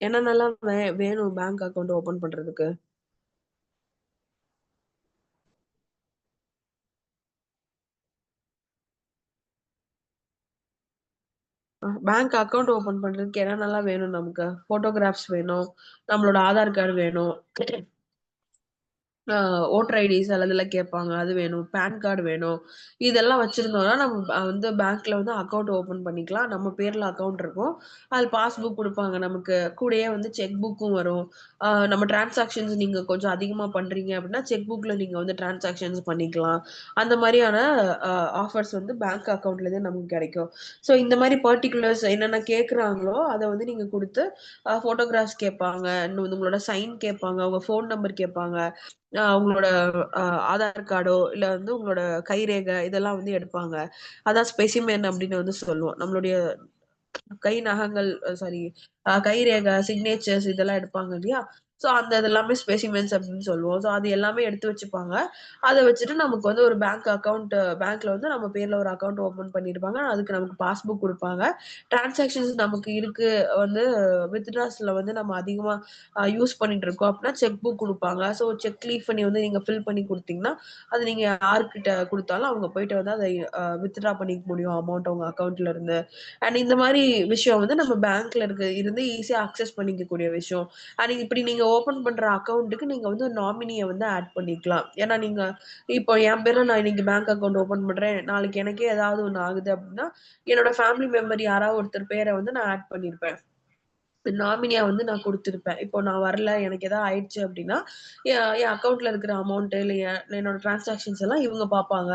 S1: என்னென்னலாம் வேணும் பேங்க் அக்கவுண்ட் ஓபன் பண்றதுக்கு? பேங்க் அக்கவுண்ட் ஓபன் பண்றதுக்கு என்னென்னலாம் வேணும்? நமக்கு போட்டோகிராஃப்ஸ் வேணும், நம்மளோட ஆதார் கார்டு வேணும், ஓட்டர் ஐடிஸ் அதெல்லாம் கேட்பாங்க, அது வேணும், பேன் கார்டு வேணும். இதெல்லாம் வச்சிருந்தோம்னா நம்ம வந்து பேங்க்ல வந்து அக்கௌண்ட் ஓபன் பண்ணிக்கலாம். நம்ம பேர்ல அக்கௌண்ட் இருக்கும். அது பாஸ்புக் கொடுப்பாங்க நமக்கு, கூடயே வந்து செக் புக்கும் வரும். நம்ம டிரான்சாக்ஷன்ஸ் நீங்க கொஞ்சம் அதிகமா பண்றீங்க அப்படின்னா செக் புக்ல நீங்க வந்து டிரான்சாக்ஷன்ஸ் பண்ணிக்கலாம். அந்த மாதிரியான ஆஃபர்ஸ் வந்து பேங்க் அக்கௌண்ட்ல இருந்து நமக்கு கிடைக்கும். ஸோ இந்த மாதிரி பர்டிகுலர்ஸ் என்னென்ன கேட்குறாங்களோ அதை வந்து நீங்க கொடுத்து போட்டோகிராஃப்ஸ் கேட்பாங்க, இன்னும் வந்து உங்களோட சைன் கேட்பாங்க, உங்க ஃபோன் நம்பர் கேட்பாங்க, உங்களோட ஆதார் கார்டோ இல்ல வந்து உங்களோட கைரேகை இதெல்லாம் வந்து எடுப்பாங்க. அதான் ஸ்பெசிமென் அப்படின்னு வந்து சொல்லுவோம். நம்மளுடைய கை நகங்கள், சாரி, கைரேகை, சிக்னேச்சர்ஸ் இதெல்லாம் எடுப்பாங்க இல்லையா? ஸோ அந்த இதெல்லாமே ஸ்பெசிமென்ஸ் அப்படின்னு சொல்லுவோம். ஸோ அது எல்லாமே எடுத்து வச்சுப்பாங்க. அதை வச்சுட்டு நமக்கு வந்து ஒரு பேங்க் அக்கவுண்ட், பேங்க்ல வந்து நம்ம பேர்ல ஒரு அக்கவுண்ட் ஓபன் பண்ணிருப்பாங்க. அதுக்கு நமக்கு பாஸ்புக் கொடுப்பாங்க. டிரான்சாக்ஷன்ஸ் நமக்கு இருக்கு வந்து வித்ட்ராஸ்ல வந்து நம்ம அதிகமா யூஸ் பண்ணிட்டு இருக்கோம் அப்படின்னா செக் புக் கொடுப்பாங்க. ஸோ செக் லீஃப் பண்ணி வந்து நீங்க ஃபில் பண்ணி கொடுத்தீங்கன்னா அது நீங்க யார்கிட்ட கொடுத்தாலும் அவங்க போயிட்டு வந்து அதை வித்ட்ரா பண்ணிக்க முடியும் அமௌண்ட் உங்க அக்கவுண்ட்ல இருந்து. அண்ட் இந்த மாதிரி விஷயம் வந்து நம்ம பேங்க்ல இருந்து ஈஸியா அக்சஸ் பண்ணிக்கக்கூடிய விஷயம். அண்ட் இப்படி நீங்க ஓபன் பண்ற அக்கௌண்ட்டுக்கு நீங்க வந்து நாமினியை வந்து ஆட் பண்ணிக்கலாம். ஏன்னா நீங்க இப்போ என் பேர்ல நான் இன்னைக்கு பேங்க் அக்கௌண்ட் ஓபன் பண்றேன், நாளைக்கு எனக்கே ஏதாவது ஒண்ணு ஆகுது அப்படின்னா என்னோட ஃபேமிலி மெம்பர் யாராவது ஒருத்தர் பேரை வந்து நான் ஆட் பண்ணிருப்பேன், நாமினியா வந்து நான் கொடுத்திருப்பேன். இப்போ நான் வரல, எனக்கு ஏதாவது ஆயிடுச்சு அப்படின்னா என் அக்கௌண்ட்ல இருக்கிற அமௌண்ட் இல்ல என்னோட டிரான்சாக்ஷன்ஸ் எல்லாம் இவங்க பார்ப்பாங்க,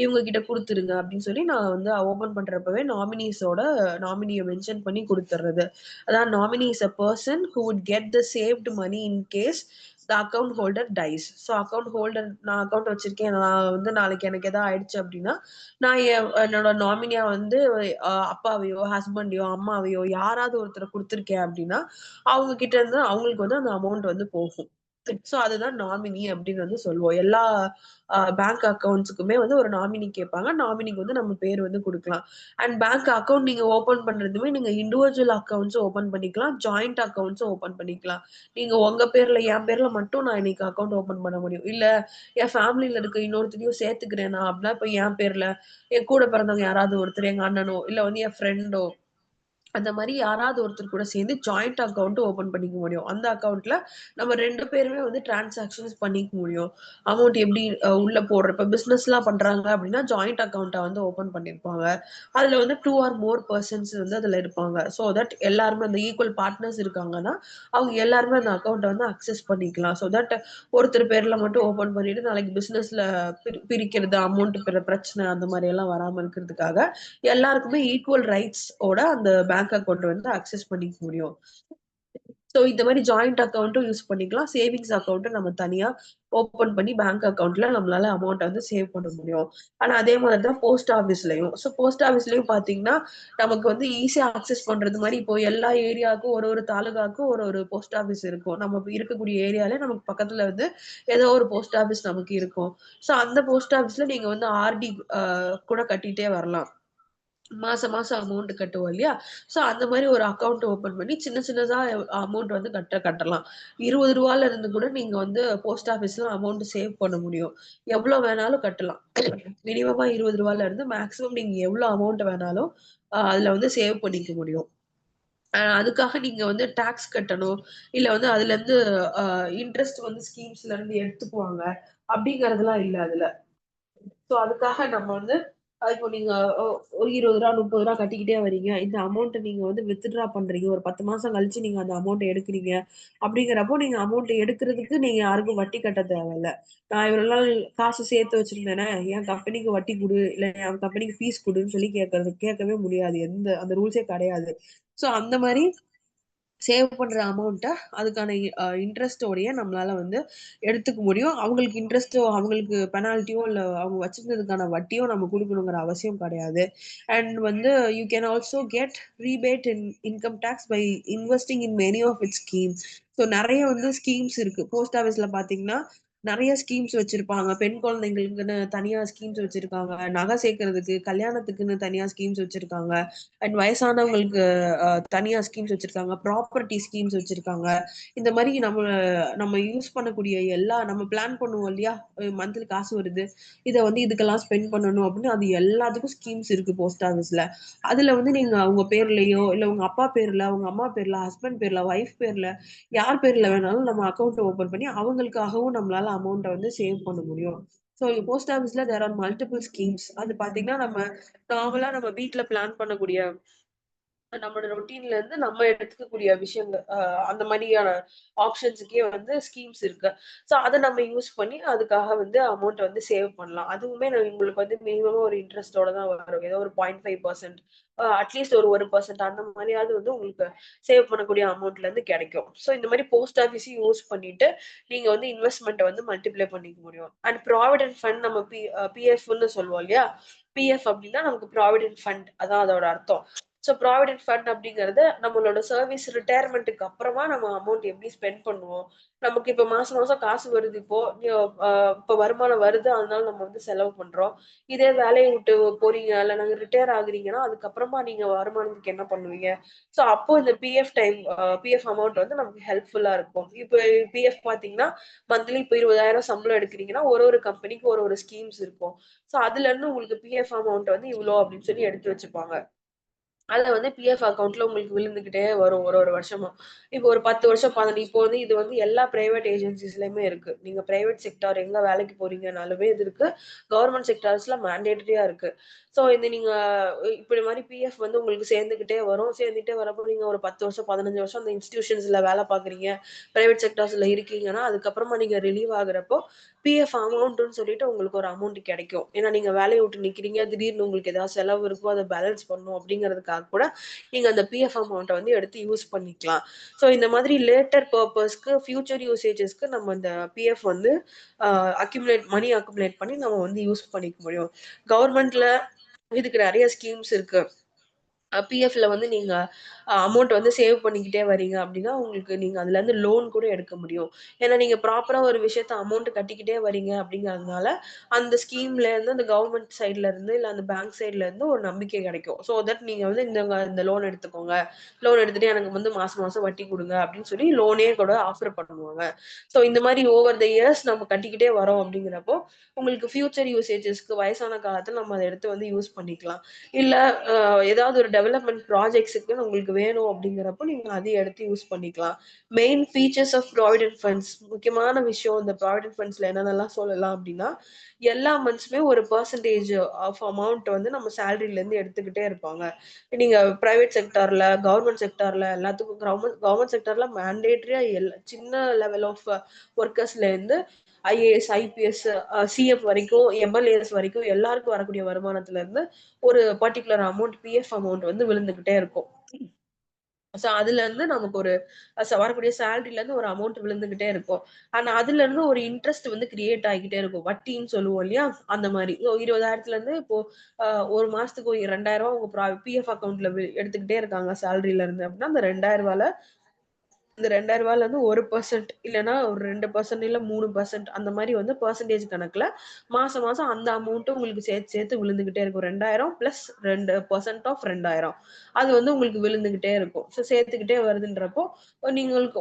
S1: இவங்க கிட்ட கொடுத்துருங்க அப்படின்னு சொல்லி நான் வந்து ஓபன் பண்றப்பவே நாமினியை மென்ஷன் பண்ணி கொடுத்துறது. அதான் nominee is a person who would get the saved money in case the account holder dies. So account holder, நான் அக்கௌண்ட் வச்சிருக்கேன், நான் வந்து நாளைக்கு எனக்கு ஏதாவது ஆயிடுச்சு அப்படின்னா நான் என்னோட நாமினியா வந்து அப்பாவையோ ஹஸ்பண்டையோ அம்மாவையோ யாராவது ஒருத்தரை கொடுத்துருக்கேன் அப்படின்னா அவங்க கிட்ட இருந்து அவங்களுக்கு வந்து அந்த அமௌண்ட் வந்து போகும். ஸோ அதுதான் நாமினி அப்படின்னு வந்து சொல்லுவோம். எல்லா பேங்க் அக்கௌண்ட்ஸுக்குமே வந்து ஒரு நாமினி கேட்பாங்க. நாமினிக்கு வந்து நம்ம பேர் வந்து கொடுக்கலாம். அண்ட் பேங்க் அக்கௌண்ட் நீங்க ஓபன் பண்றதுமே நீங்க இண்டிவிஜுவல் அக்கௌண்ட்ஸும் ஓபன் பண்ணிக்கலாம், ஜாயிண்ட் அக்கௌண்ட்ஸும் ஓபன் பண்ணிக்கலாம். நீங்க உங்க பேர்ல, என் பேர்ல மட்டும் நான் இன்னைக்கு அக்கௌண்ட் ஓபன் பண்ண முடியும், இல்ல என் ஃபேமிலியில இருக்க இன்னொருத்தரையும் சேர்த்துக்கிறேன் நான் அப்படின்னா, இப்ப என் பேர்ல என் கூட பிறந்தவங்க யாராவது ஒருத்தர், எங்க அண்ணனோ இல்ல வந்து என் ஃப்ரெண்டோ அந்த மாதிரி யாராவது ஒருத்தர் கூட சேர்ந்து ஜாயிண்ட் அக்கௌண்ட் ஓபன் பண்ணிக்க முடியும். அந்த அக்கௌண்ட்ல நம்ம 2 பேருமே வந்து டிரான்சாக்ஷன்ஸ் பண்ணிக்க முடியும். அமௌண்ட் எப்படி உள்ள போடுறப்ப பிசினஸ்லாம் பண்றாங்க அப்படின்னா ஜாயிண்ட் அக்கௌண்ட்டை வந்து ஓபன் பண்ணியிருப்பாங்க. அதுல வந்து 2 ஆர் மோர் பர்சன்ஸ் வந்து அதுல இருப்பாங்க. ஸோ தட் எல்லாருமே அந்த ஈக்குவல் பார்ட்னர்ஸ் இருக்காங்கன்னா, அவங்க எல்லாருமே அந்த அக்கௌண்ட்டை வந்து அக்சஸ் பண்ணிக்கலாம். ஸோ தட் ஒருத்தர் பேர்ல மட்டும் ஓபன் பண்ணிட்டு நாளைக்கு பிசினஸ்ல பிரிக்கிறது, அமௌண்ட் பிரச்சனை அந்த மாதிரி எல்லாம் வராம இருக்கிறதுக்காக எல்லாருக்குமே ஈக்குவல் ரைட்ஸ் ஓட அந்த பேங்க் அக்கௌண்ட் வந்து அக்சஸ் பண்ணிக்க முடியும். ஸோ இந்த மாதிரி ஜாயிண்ட் அக்கௌண்ட்டும் யூஸ் பண்ணிக்கலாம். சேவிங்ஸ் அக்கௌண்ட்டும் நம்ம தனியா ஓபன் பண்ணி பேங்க் அக்கௌண்ட்ல நம்மளால அமௌண்ட் வந்து சேவ் பண்ண முடியும். ஆனா அதே மாதிரி தான் போஸ்ட் ஆஃபீஸ்லயும். ஸோ போஸ்ட் ஆஃபீஸ்லயும் பாத்தீங்கன்னா நமக்கு வந்து ஈஸியா அக்சஸ் பண்றது மாதிரி இப்போ எல்லா ஏரியாவுக்கும் ஒரு ஒரு தாலுகாக்கும் ஒரு ஒரு போஸ்ட் ஆஃபீஸ் இருக்கும். நம்ம இருக்கக்கூடிய ஏரியாலே நமக்கு பக்கத்துல வந்து ஏதோ ஒரு போஸ்ட் ஆஃபீஸ் நமக்கு இருக்கும். ஸோ அந்த போஸ்ட் ஆஃபீஸ்ல நீங்க வந்து ஆர்டி கூட கட்டிட்டே வரலாம். மாசம் மாசம் அமௌண்ட் கட்டுவோம் இல்லையா? சோ அந்த மாதிரி ஒரு அக்கவுண்ட் ஓபன் பண்ணி சின்ன சின்னதா அமௌண்ட் வந்து கட்டலாம். ரூ. 20 இருந்து கூட நீங்க வந்து போஸ்ட் ஆபீஸ்ல அமௌண்ட் சேவ் பண்ண முடியும். எவ்வளவு வேணாலும் கட்டலாம். மினிமமா ரூ. 20 இருந்து மேக்ஸிமம் நீங்க எவ்வளவு அமௌண்ட் வேணாலும் அதுல வந்து சேவ் பண்ணிக்க முடியும். அதுக்காக நீங்க வந்து டாக்ஸ் கட்டணும். இல்ல வந்து அதுல இருந்து இன்ட்ரெஸ்ட் வந்து ஸ்கீம்ஸ்ல இருந்து எடுத்துக்குவாங்க. அப்படிங்கறதெல்லாம் இல்ல அதுல. சோ அதுக்காக நம்ம வந்து இப்போ நீங்க ஒரு ரூ. 20 ரூ. 30 கட்டிக்கிட்டே வரீங்க. இந்த அமௌண்ட் நீங்க வந்து வித்ட்ரா பண்றீங்க. ஒரு 10 மாசம் கழிச்சு நீங்க அந்த அமௌண்ட் எடுக்குறீங்க. அப்படிங்கிறப்போ நீங்க அமௌண்ட் எடுக்கிறதுக்கு நீங்க யாருக்கும் வட்டி கட்ட தேவையில்ல. நான் இவ்வளவு நாள் காசு சேர்த்து வச்சிருந்தேனே, என் கம்பெனிக்கு வட்டி குடு, இல்ல என் கம்பெனிக்கு ஃபீஸ் குடுன்னு சொல்லி கேட்கவே முடியாது. அந்த ரூல்ஸே கிடையாது. சோ அந்த மாதிரி சேவ் பண்ற அமௌண்ட்ட அதுக்கான இன்ட்ரெஸ்ட்டோடயே நம்மளால வந்து எடுத்துக்க முடியும். அவங்களுக்கு இன்ட்ரெஸ்ட்டோ, அவங்களுக்கு பெனால்ட்டியோ இல்ல அவங்க வச்சிருந்ததுக்கான வட்டியோ நம்ம குடுக்கணுங்கிற அவசியம் கிடையாது. அண்ட் வந்து you can also get rebate in income tax by investing in many of its schemes. So நெறைய வந்து ஸ்கீம்ஸ் இருக்கு. போஸ்ட் ஆஃபீஸ்ல பார்த்தீங்கன்னா, நெறைய ஸ்கீம்ஸ் வச்சிருப்பாங்க. பெண் குழந்தைங்களுக்குன்னு தனியா ஸ்கீம்ஸ் வச்சிருக்காங்க. நகை சேர்க்கறதுக்கு, கல்யாணத்துக்குன்னு தனியா ஸ்கீம்ஸ் வச்சிருக்காங்க. அண்ட் வயசானவங்களுக்கு தனியா ஸ்கீம்ஸ் வச்சிருக்காங்க. ப்ராப்பர்ட்டி ஸ்கீம்ஸ் வச்சிருக்காங்க. இந்த மாதிரி நம்ம நம்ம யூஸ் பண்ணக்கூடிய நம்ம பிளான் பண்ணுவோம் இல்லையா? மந்த்லி காசு வருது. இத வந்து இதுக்கெல்லாம் ஸ்பெண்ட் பண்ணணும் அப்படின்னு அது எல்லாத்துக்கும் ஸ்கீம்ஸ் இருக்கு போஸ்ட் ஆஃபீஸ்ல. அதுல வந்து நீங்க உங்க பேர்லயோ, இல்ல உங்க அப்பா பேர்ல, உங்க அம்மா பேர்ல, ஹஸ்பண்ட் பேர்ல, ஒய்ஃப் பேர்ல, யார் பேர்ல வேணாலும் நம்ம அக்கவுண்ட் ஓபன் பண்ணி அவங்களுக்காகவும் நம்மளால அமௌண்ட்ட வந்து சேவ் பண்ண முடியும். ஸோ போஸ்ட் ஆஃபீஸ்ல தேர் ஆர் மல்டிபிள் ஸ்கீம்ஸ். அது பாத்தீங்கன்னா நம்ம நார்மலா நம்ம வீட்ல பிளான் பண்ணக்கூடிய நம்மளோட ரொட்டீன்ல இருந்து நம்ம எடுத்துக்கக்கூடிய விஷயங்கள் அந்த மாதிரியான ஆப்ஷன்ஸுக்கே வந்து ஸ்கீம்ஸ் இருக்கு. ஸோ அதை நம்ம யூஸ் பண்ணி அதுக்காக வந்து அமௌண்ட் வந்து சேவ் பண்ணலாம். அதுவுமே உங்களுக்கு வந்து மினிமம் ஒரு இன்ட்ரெஸ்டோட தான் வரும். ஏதோ ஒரு 0.5% அட்லீஸ்ட் ஒரு 1% அந்த மாதிரியாவது வந்து உங்களுக்கு சேவ் பண்ணக்கூடிய அமௌண்ட்ல இருந்து கிடைக்கும். ஸோ இந்த மாதிரி போஸ்ட் ஆஃபீஸையும் யூஸ் பண்ணிட்டு நீங்க வந்து இன்வெஸ்ட்மெண்ட் வந்து மல்டிப்ளை பண்ணிக்க முடியும். அண்ட் ப்ராவிடென்ட் ஃபண்ட் நம்ம பிஎஃப்னு சொல்லுவோம் இல்லையா? பிஎஃப் அப்படின்னா நமக்கு ப்ராவிடென்ட் ஃபண்ட் அதான் அதோட அர்த்தம். ஸோ ப்ராவிடென்ட் ஃபண்ட் அப்படிங்கிறது நம்மளோட சர்வீஸ் ரிட்டையர்மெண்ட்டுக்கு அப்புறமா நம்ம அமௌண்ட் எப்படி ஸ்பெண்ட் பண்ணுவோம். நமக்கு இப்ப மாசம் மாசம் காசு வருது. இப்போ வருமானம் வருது, அதனால நம்ம வந்து செலவு பண்றோம். இதே வேலையை விட்டு போறீங்க இல்ல நாங்க ரிட்டையர் ஆகுறீங்கன்னா அதுக்கப்புறமா நீங்க வருமானத்துக்கு என்ன பண்ணுவீங்க? ஸோ அப்போ இந்த பிஎஃப் அமௌண்ட் வந்து நமக்கு ஹெல்ப்ஃபுல்லா இருக்கும். இப்போ பிஎஃப் பாத்தீங்கன்னா மந்த்லி இப்போ 20,000 சம்பளம் எடுக்கிறீங்கன்னா ஒரு ஒரு கம்பெனிக்கு ஒரு ஒரு ஸ்கீம்ஸ் இருக்கும். ஸோ அதுல இருந்து உங்களுக்கு பிஎஃப் அமௌண்ட் வந்து இவ்வளோ அப்படின்னு சொல்லி எடுத்து வச்சுப்பாங்க. அதுல வந்து பிஎஃப் அக்கவுண்ட்ல உங்களுக்கு விழுந்துகிட்டே வரும் ஒரு ஒரு வருஷமா. இப்போ ஒரு 10 வருஷம் இப்போ வந்து இது வந்து எல்லா பிரைவேட் ஏஜென்சிஸ்லயுமே இருக்கு. நீங்க பிரைவேட் செக்டார் எங்க வேலைக்கு போறீங்கனாலுமே இது இருக்கு. கவர்மெண்ட் செக்டார்ஸ்ல மேண்டேட்டரியா இருக்கு. சோ இந்த நீங்க இப்படி மாதிரி பிஎஃப் வந்து உங்களுக்கு சேர்ந்துகிட்டே வரும். சேர்ந்துட்டே வரப்போ நீங்க ஒரு 10 வருஷம், 15 வருஷம் அந்த இன்ஸ்டிடியூஷன்ஸ்ல வேலை பார்க்குறீங்க. பிரைவேட் செக்டார்ஸ்ல இருக்கீங்கன்னா, அதுக்கப்புறமா நீங்க ரிலீவ் ஆகுறப்போ பிஎஃப் அமௌண்ட்ன்னு சொல்லிட்டு உங்களுக்கு ஒரு அமௌண்ட் கிடைக்கும். ஏன்னா நீங்க வேலைய விட்டு நிக்கிறீங்க. திடீர்னு உங்களுக்கு ஏதாவது செலவு இருக்கும். அத பேலன்ஸ் பண்ணணும் அப்படிங்கிறதுக்காக கூட நீங்க அந்த பிஎஃப் அமௌண்ட்ட வந்து எடுத்து யூஸ் பண்ணிக்கலாம். ஸோ இந்த மாதிரி லேட்டர் பர்ப்பஸ்க்கு, ஃபியூச்சர் யூசேஜஸ்க்கு நம்ம இந்த பிஎஃப் வந்து மணி அக்குமுலேட் பண்ணி நம்ம வந்து யூஸ் பண்ணிக்க முடியும். கவர்மெண்ட்ல இதுக்கு நெறைய ஸ்கீம்ஸ் இருக்கு. பிஎஃப்ல வந்து நீங்க அமௌண்ட் வந்து சேவ் பண்ணிக்கிட்டே வரீங்க அப்படின்னா, உங்களுக்கு நீங்க அதுலருந்து லோன் கூட எடுக்க முடியும். ஏன்னா நீங்க ப்ராப்பரா ஒரு விஷயத்த அமௌண்ட் கட்டிக்கிட்டே வரீங்க அப்படிங்கிறதுனால, அந்த ஸ்கீம்ல இருந்து அந்த கவர்மெண்ட் சைட்ல இருந்து, இல்ல அந்த பேங்க் சைட்ல இருந்து ஒரு நம்பிக்கை கிடைக்கும். சோ தட் நீங்க வந்து இந்த லோன் எடுத்துக்கோங்க. லோன் எடுத்துட்டு எனக்கு வந்து மாசம் மாசம் வட்டி குடுங்க அப்படின்னு சொல்லி லோனே கூட ஆஃபர் பண்ணுவாங்க. சோ இந்த மாரி ஓவர் த இயர்ஸ் நம்ம கட்டிக்கிட்டே வரோம் அப்படிங்கிறப்போ, உங்களுக்கு ஃபியூச்சர் யூசேஜஸ்க்கு வயசான காலத்துல நம்ம அத எடுத்து வந்து யூஸ் பண்ணிக்கலாம். இல்ல ஏதாவது ஒரு டெவலப்மெண்ட் ப்ராஜெக்ட்ஸுக்கு உங்களுக்கு வேணும் அப்படிங்கிறப்போ நீங்க அதை எடுத்து யூஸ் பண்ணிக்கலாம். Main features of provident funds, முக்கியமான விஷயம் இந்த ப்ராவிடென்ட் ஃபண்ட்ஸ்ல என்னென்னலாம் சொல்லலாம் அப்படின்னா, எல்லா மந்த்ஸுமே ஒரு பெர்சன்டேஜ் ஆஃப் அமௌண்ட் வந்து நம்ம சேலரில இருந்து எடுத்துக்கிட்டே இருப்பாங்க. நீங்க பிரைவேட் செக்டார்ல, கவர்மெண்ட் செக்டார்ல எல்லாத்துக்கும் கவர்மெண்ட் செக்டார்ல மேண்டேட்டரியா சின்ன லெவல் ஆஃப் ஒர்க்கர்ஸ்ல இருந்து ஐஏஎஸ், ஐபிஎஸ், சிஎஃப் வரைக்கும், எம்எல்ஏஎஸ் வரைக்கும் எல்லாருக்கும் வரக்கூடிய வருமானத்துல இருந்து ஒரு பர்டிகுலர் அமௌண்ட், பிஎஃப் அமௌண்ட் வந்து விழுந்துகிட்டே இருக்கும். ஸோ அதுல இருந்து நமக்கு ஒரு வரக்கூடிய சேலரில இருந்து ஒரு அமௌண்ட் விழுந்துகிட்டே இருக்கும். ஆனா அதுல இருந்து ஒரு இன்ட்ரெஸ்ட் வந்து கிரியேட் ஆகிக்கிட்டே இருக்கும். வட்டின்னு சொல்லுவோம் இல்லையா, அந்த மாதிரி. 20,000 இருந்து இப்போ ஒரு மாசத்துக்கு 2,000 உங்க பிஎஃப் அக்கௌண்ட்ல எடுத்துக்கிட்டே இருக்காங்க சேலரில இருந்து அப்படின்னா, அந்த 2,000 இந்த 2,000 வந்து 1% இல்லைன்னா ஒரு 2% இல்ல 3% அந்த மாதிரி வந்து பெர்சன்டேஜ் கணக்குல மாசம் மாசம் அந்த அமௌண்ட் உங்களுக்கு சேர்த்து சேர்த்து விழுந்துகிட்டே இருக்கும். 2,000 பிளஸ் 2% ஆஃப் 2,000 அது வந்து உங்களுக்கு விழுந்துகிட்டே இருக்கும். ஸோ சேர்த்துக்கிட்டே வருதுன்றப்போ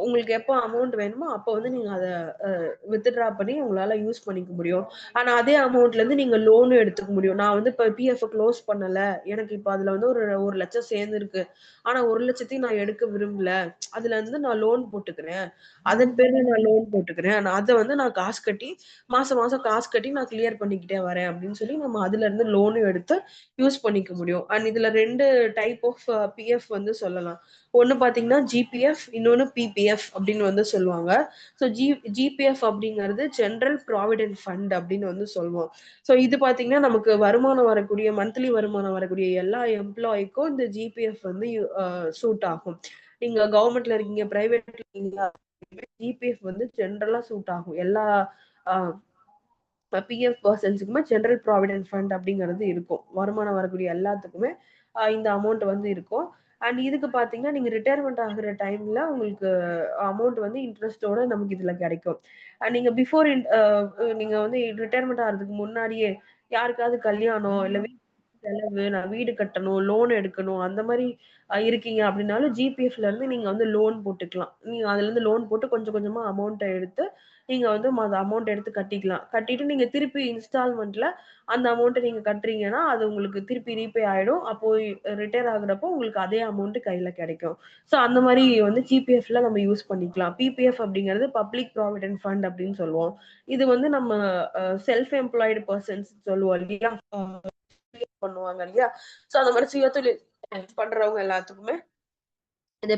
S1: உங்களுக்கு எப்போ அமௌண்ட் வேணுமோ அப்போ வந்து நீங்க அதை வித்ட்ரா பண்ணி உங்களால யூஸ் பண்ணிக்க முடியும். ஆனா அதே அமௌண்ட்ல இருந்து நீங்க லோனும் எடுத்துக்க முடியும். நான் வந்து இப்போ பிஎஃப் க்ளோஸ் பண்ணல, எனக்கு இப்போ அதுல வந்து ஒரு லட்சம் சேர்ந்து இருக்கு, ஆனா 1,00,000 நான் எடுக்க விரும்பல, அதுல இருந்து நான் லோன் போட்டுக்கிறேன், அதன் பேர்ல நான் லோன் போட்டுக்கிறேன், அதை வந்து நான் காசு கட்டி மாசம் மாசம் காசு கட்டி நான் கிளியர் பண்ணிக்கிட்டே வரேன் அப்படின்னு சொல்லி நம்ம அதுல இருந்து லோனும் எடுத்து யூஸ் பண்ணிக்க முடியும். அண்ட் இதுல 2 டைப் ஆஃப் பிஎஃப் வந்து சொல்லலாம். ஒண்ணு பாத்தீங்கன்னா ஜிபிஎஃப், இன்னொன்னு பிபிஎஃப் அப்படின்னு வந்து சொல்லுவாங்க. ஸோ ஜிபிஎஃப் அப்படிங்கிறது ஜென்ரல் ப்ராவிடென்ட் ஃபண்ட் அப்படின்னு வந்து சொல்லுவோம். ஸோ இது பாத்தீங்கன்னா நமக்கு வருமானம் வரக்கூடிய மந்த்லி வருமானம் வரக்கூடிய எல்லா எம்ப்ளாய்க்கும் இந்த ஜிபிஎஃப் வந்து சூட் ஆகும். நீங்க கவர்மெண்ட்ல இருக்கீங்க, பிரைவேட்ல இருக்கீங்க, ஜிபிஎஃப் வந்து ஜென்ரலா சூட் ஆகும். எல்லா பிஎஃப் பர்சன்ஸுக்குமே ஜென்ரல் ப்ராவிடென்ட் ஃபண்ட் அப்படிங்கிறது இருக்கும். வருமானம் வரக்கூடிய எல்லாத்துக்குமே இந்த அமௌண்ட் வந்து இருக்கும். அண்ட் இதுக்கு பாத்தீங்கன்னா நீங்க ரிட்டையர்மெண்ட் ஆகுற டைம்ல உங்களுக்கு அமௌண்ட் வந்து இன்ட்ரெஸ்டோட நமக்கு இதுல கிடைக்கும். நீங்க பிஃபோர் நீங்க வந்து ரிட்டையர்மெண்ட் ஆகிறதுக்கு முன்னாடியே யாருக்காவது கல்யாணம் இல்ல செலவு, நான் வீடு கட்டணும், லோன் எடுக்கணும், அந்த மாதிரி இருக்கீங்க அப்படின்னாலும் ஜிபிஎஃப்ல இருந்து நீங்க வந்து லோன் போட்டுக்கலாம். நீங்க அதுல இருந்து லோன் போட்டு கொஞ்சம் கொஞ்சமா அமௌண்ட்டை எடுத்து நீங்க வந்து அமௌண்ட் எடுத்து கட்டிக்கலாம். கட்டிட்டு நீங்க திருப்பி இன்ஸ்டால்மெண்ட்ல அந்த அமௌண்ட்டை நீங்க கட்டுறீங்கன்னா அது உங்களுக்கு திருப்பி ரீபே ஆயிடும். அப்போ ரிட்டையர் ஆகுறப்போ உங்களுக்கு அதே அமௌண்ட் கையில கிடைக்கும். ஸோ அந்த மாதிரி வந்து ஜிபிஎஃப்ல நம்ம யூஸ் பண்ணிக்கலாம். பிபிஎஃப் அப்படிங்கிறது பப்ளிக் ப்ராவிடென்ட் ஃபண்ட் அப்படின்னு சொல்லுவோம். இது வந்து நம்ம செல்ஃப் எம்ப்ளாய்டு பர்சன்ஸ் சொல்லுவோம் இல்லையா, பண்ணுவாங்க இல்லையா, சோ அந்த மாதிரி சுயதொழில் பண்றவங்க எல்லாத்துக்குமே இந்த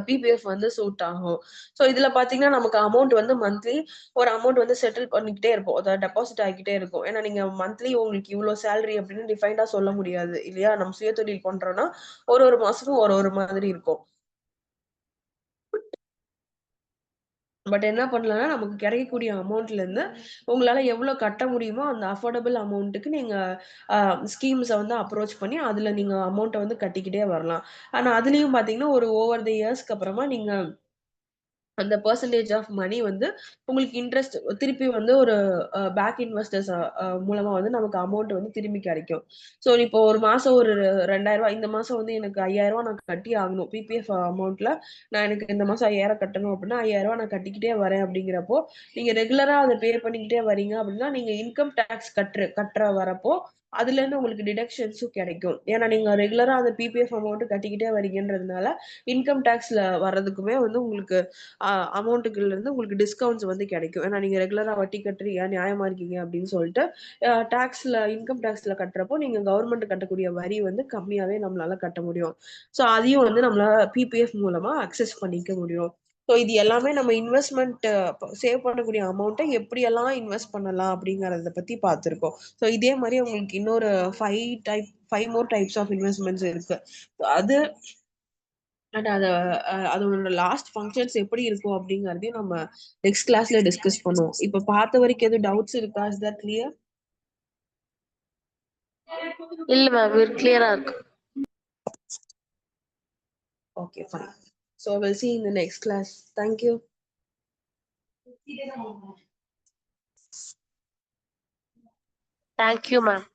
S1: பிபிஎஃப் வந்து சூட் ஆகும். சோ இதுல பாத்தீங்கன்னா நமக்கு அமௌண்ட் வந்து மந்த்லி ஒரு அமௌண்ட் வந்து செட்டில் பண்ணிக்கிட்டே இருப்போம், அதாவது டெபாசிட் ஆகிக்கிட்டே இருக்கும். ஏன்னா நீங்க மந்த்லி உங்களுக்கு இவ்வளவு சேலரி அப்படின்னு டிஃபைன்டா சொல்ல முடியாது இல்லையா. நம்ம சுயதொழில் பண்றோம்னா ஒரு மாசமும் ஒரு மாதிரி இருக்கும். பட் என்ன பண்ணலாம்னா நமக்கு கிடைக்கக்கூடிய அமௌண்ட்ல இருந்து உங்களால எவ்வளவு கட்ட முடியுமோ அந்த அஃபோர்டபுள் அமௌண்ட்டுக்கு நீங்க ஸ்கீம்ஸை வந்து அப்ரோச் பண்ணி அதுல நீங்க அமௌண்ட்டை வந்து கட்டிக்கிட்டே வரலாம். ஆனா அதுலயும் பாத்தீங்கன்னா ஒரு ஓவர் தி இயர்ஸ்க்கு அப்புறமா நீங்க அந்த பெர்சன்டேஜ் ஆஃப் மணி வந்து உங்களுக்கு இன்ட்ரெஸ்ட் திருப்பி வந்து ஒரு பேக் இன்வெஸ்டர்ஸ் மூலமா வந்து நமக்கு அமௌண்ட் வந்து திரும்பி கிடைக்கும். ஸோ இப்போ ஒரு மாசம் ஒரு 2,000 இந்த மாசம் வந்து எனக்கு 5,000 நான் கட்டி ஆகணும் பிபிஎஃப் அமௌண்ட்ல, நான் எனக்கு இந்த மாசம் 5,000 கட்டணும் அப்படின்னா 5,000 நான் கட்டிக்கிட்டே வரேன் அப்படிங்கிறப்போ நீங்க ரெகுலரா அதை பே பண்ணிக்கிட்டே வரீங்க அப்படின்னா நீங்க இன்கம் டேக்ஸ் கட்டுற வரப்போ அதுல இருந்து உங்களுக்கு டிடக்ஷன்ஸும் கிடைக்கும். ஏன்னா நீங்க ரெகுலரா அந்த பிபிஎஃப் அமௌண்ட் கட்டிக்கிட்டே வரீங்கன்றதுனால இன்கம் டேக்ஸ்ல வர்றதுக்குமே வந்து உங்களுக்கு அமௌண்ட்டுக்குள்ள இருந்து உங்களுக்கு டிஸ்கவுண்ட்ஸ் வந்து கிடைக்கும். ஏன்னா நீங்க ரெகுலரா வட்டி கட்டுறீங்க, நியாயமா இருக்கீங்க அப்படின்னு சொல்லிட்டு இன்கம் டேக்ஸ்ல கட்டுறப்போ நீங்க கவர்மெண்ட் கட்டக்கூடிய வரி வந்து கம்மியாவே நம்மளால கட்ட முடியும். ஸோ அதையும் வந்து நம்மளால பிபிஎஃப் மூலமா அக்சஸ் பண்ணிக்க முடியும். ஸோ இது எல்லாமே நம்ம இன்வெஸ்ட்மெண்ட் சேவ் பண்ணக்கூடிய அமௌண்ட்டை எப்படியெல்லாம் இன்வெஸ்ட் பண்ணலாம் அப்படிங்கறத பத்தி பார்த்திருக்கோம். ஸோ இதே மாதிரி உங்களுக்கு இன்னொரு 5 மோர் டைப்ஸ் ஆஃப் இன்வெஸ்ட்மெண்ட்ஸ் இருக்கு. அது அண்ட் அதோட லாஸ்ட் ஃபங்க்ஷன்ஸ் எப்படி இருக்கும் அப்படிங்கறதையும் நம்ம நெக்ஸ்ட் கிளாஸ்ல டிஸ்கஸ் பண்ணுவோம். இப்ப பார்த்த வரைக்கும் எதுவும் டவுட்ஸ் இருக்கா? Is that clear?
S2: இல்ல மேம், கிளியரா இருக்கு.
S1: Okay, fine. So we'll see in the next class. Thank you.
S2: Thank you ma'am.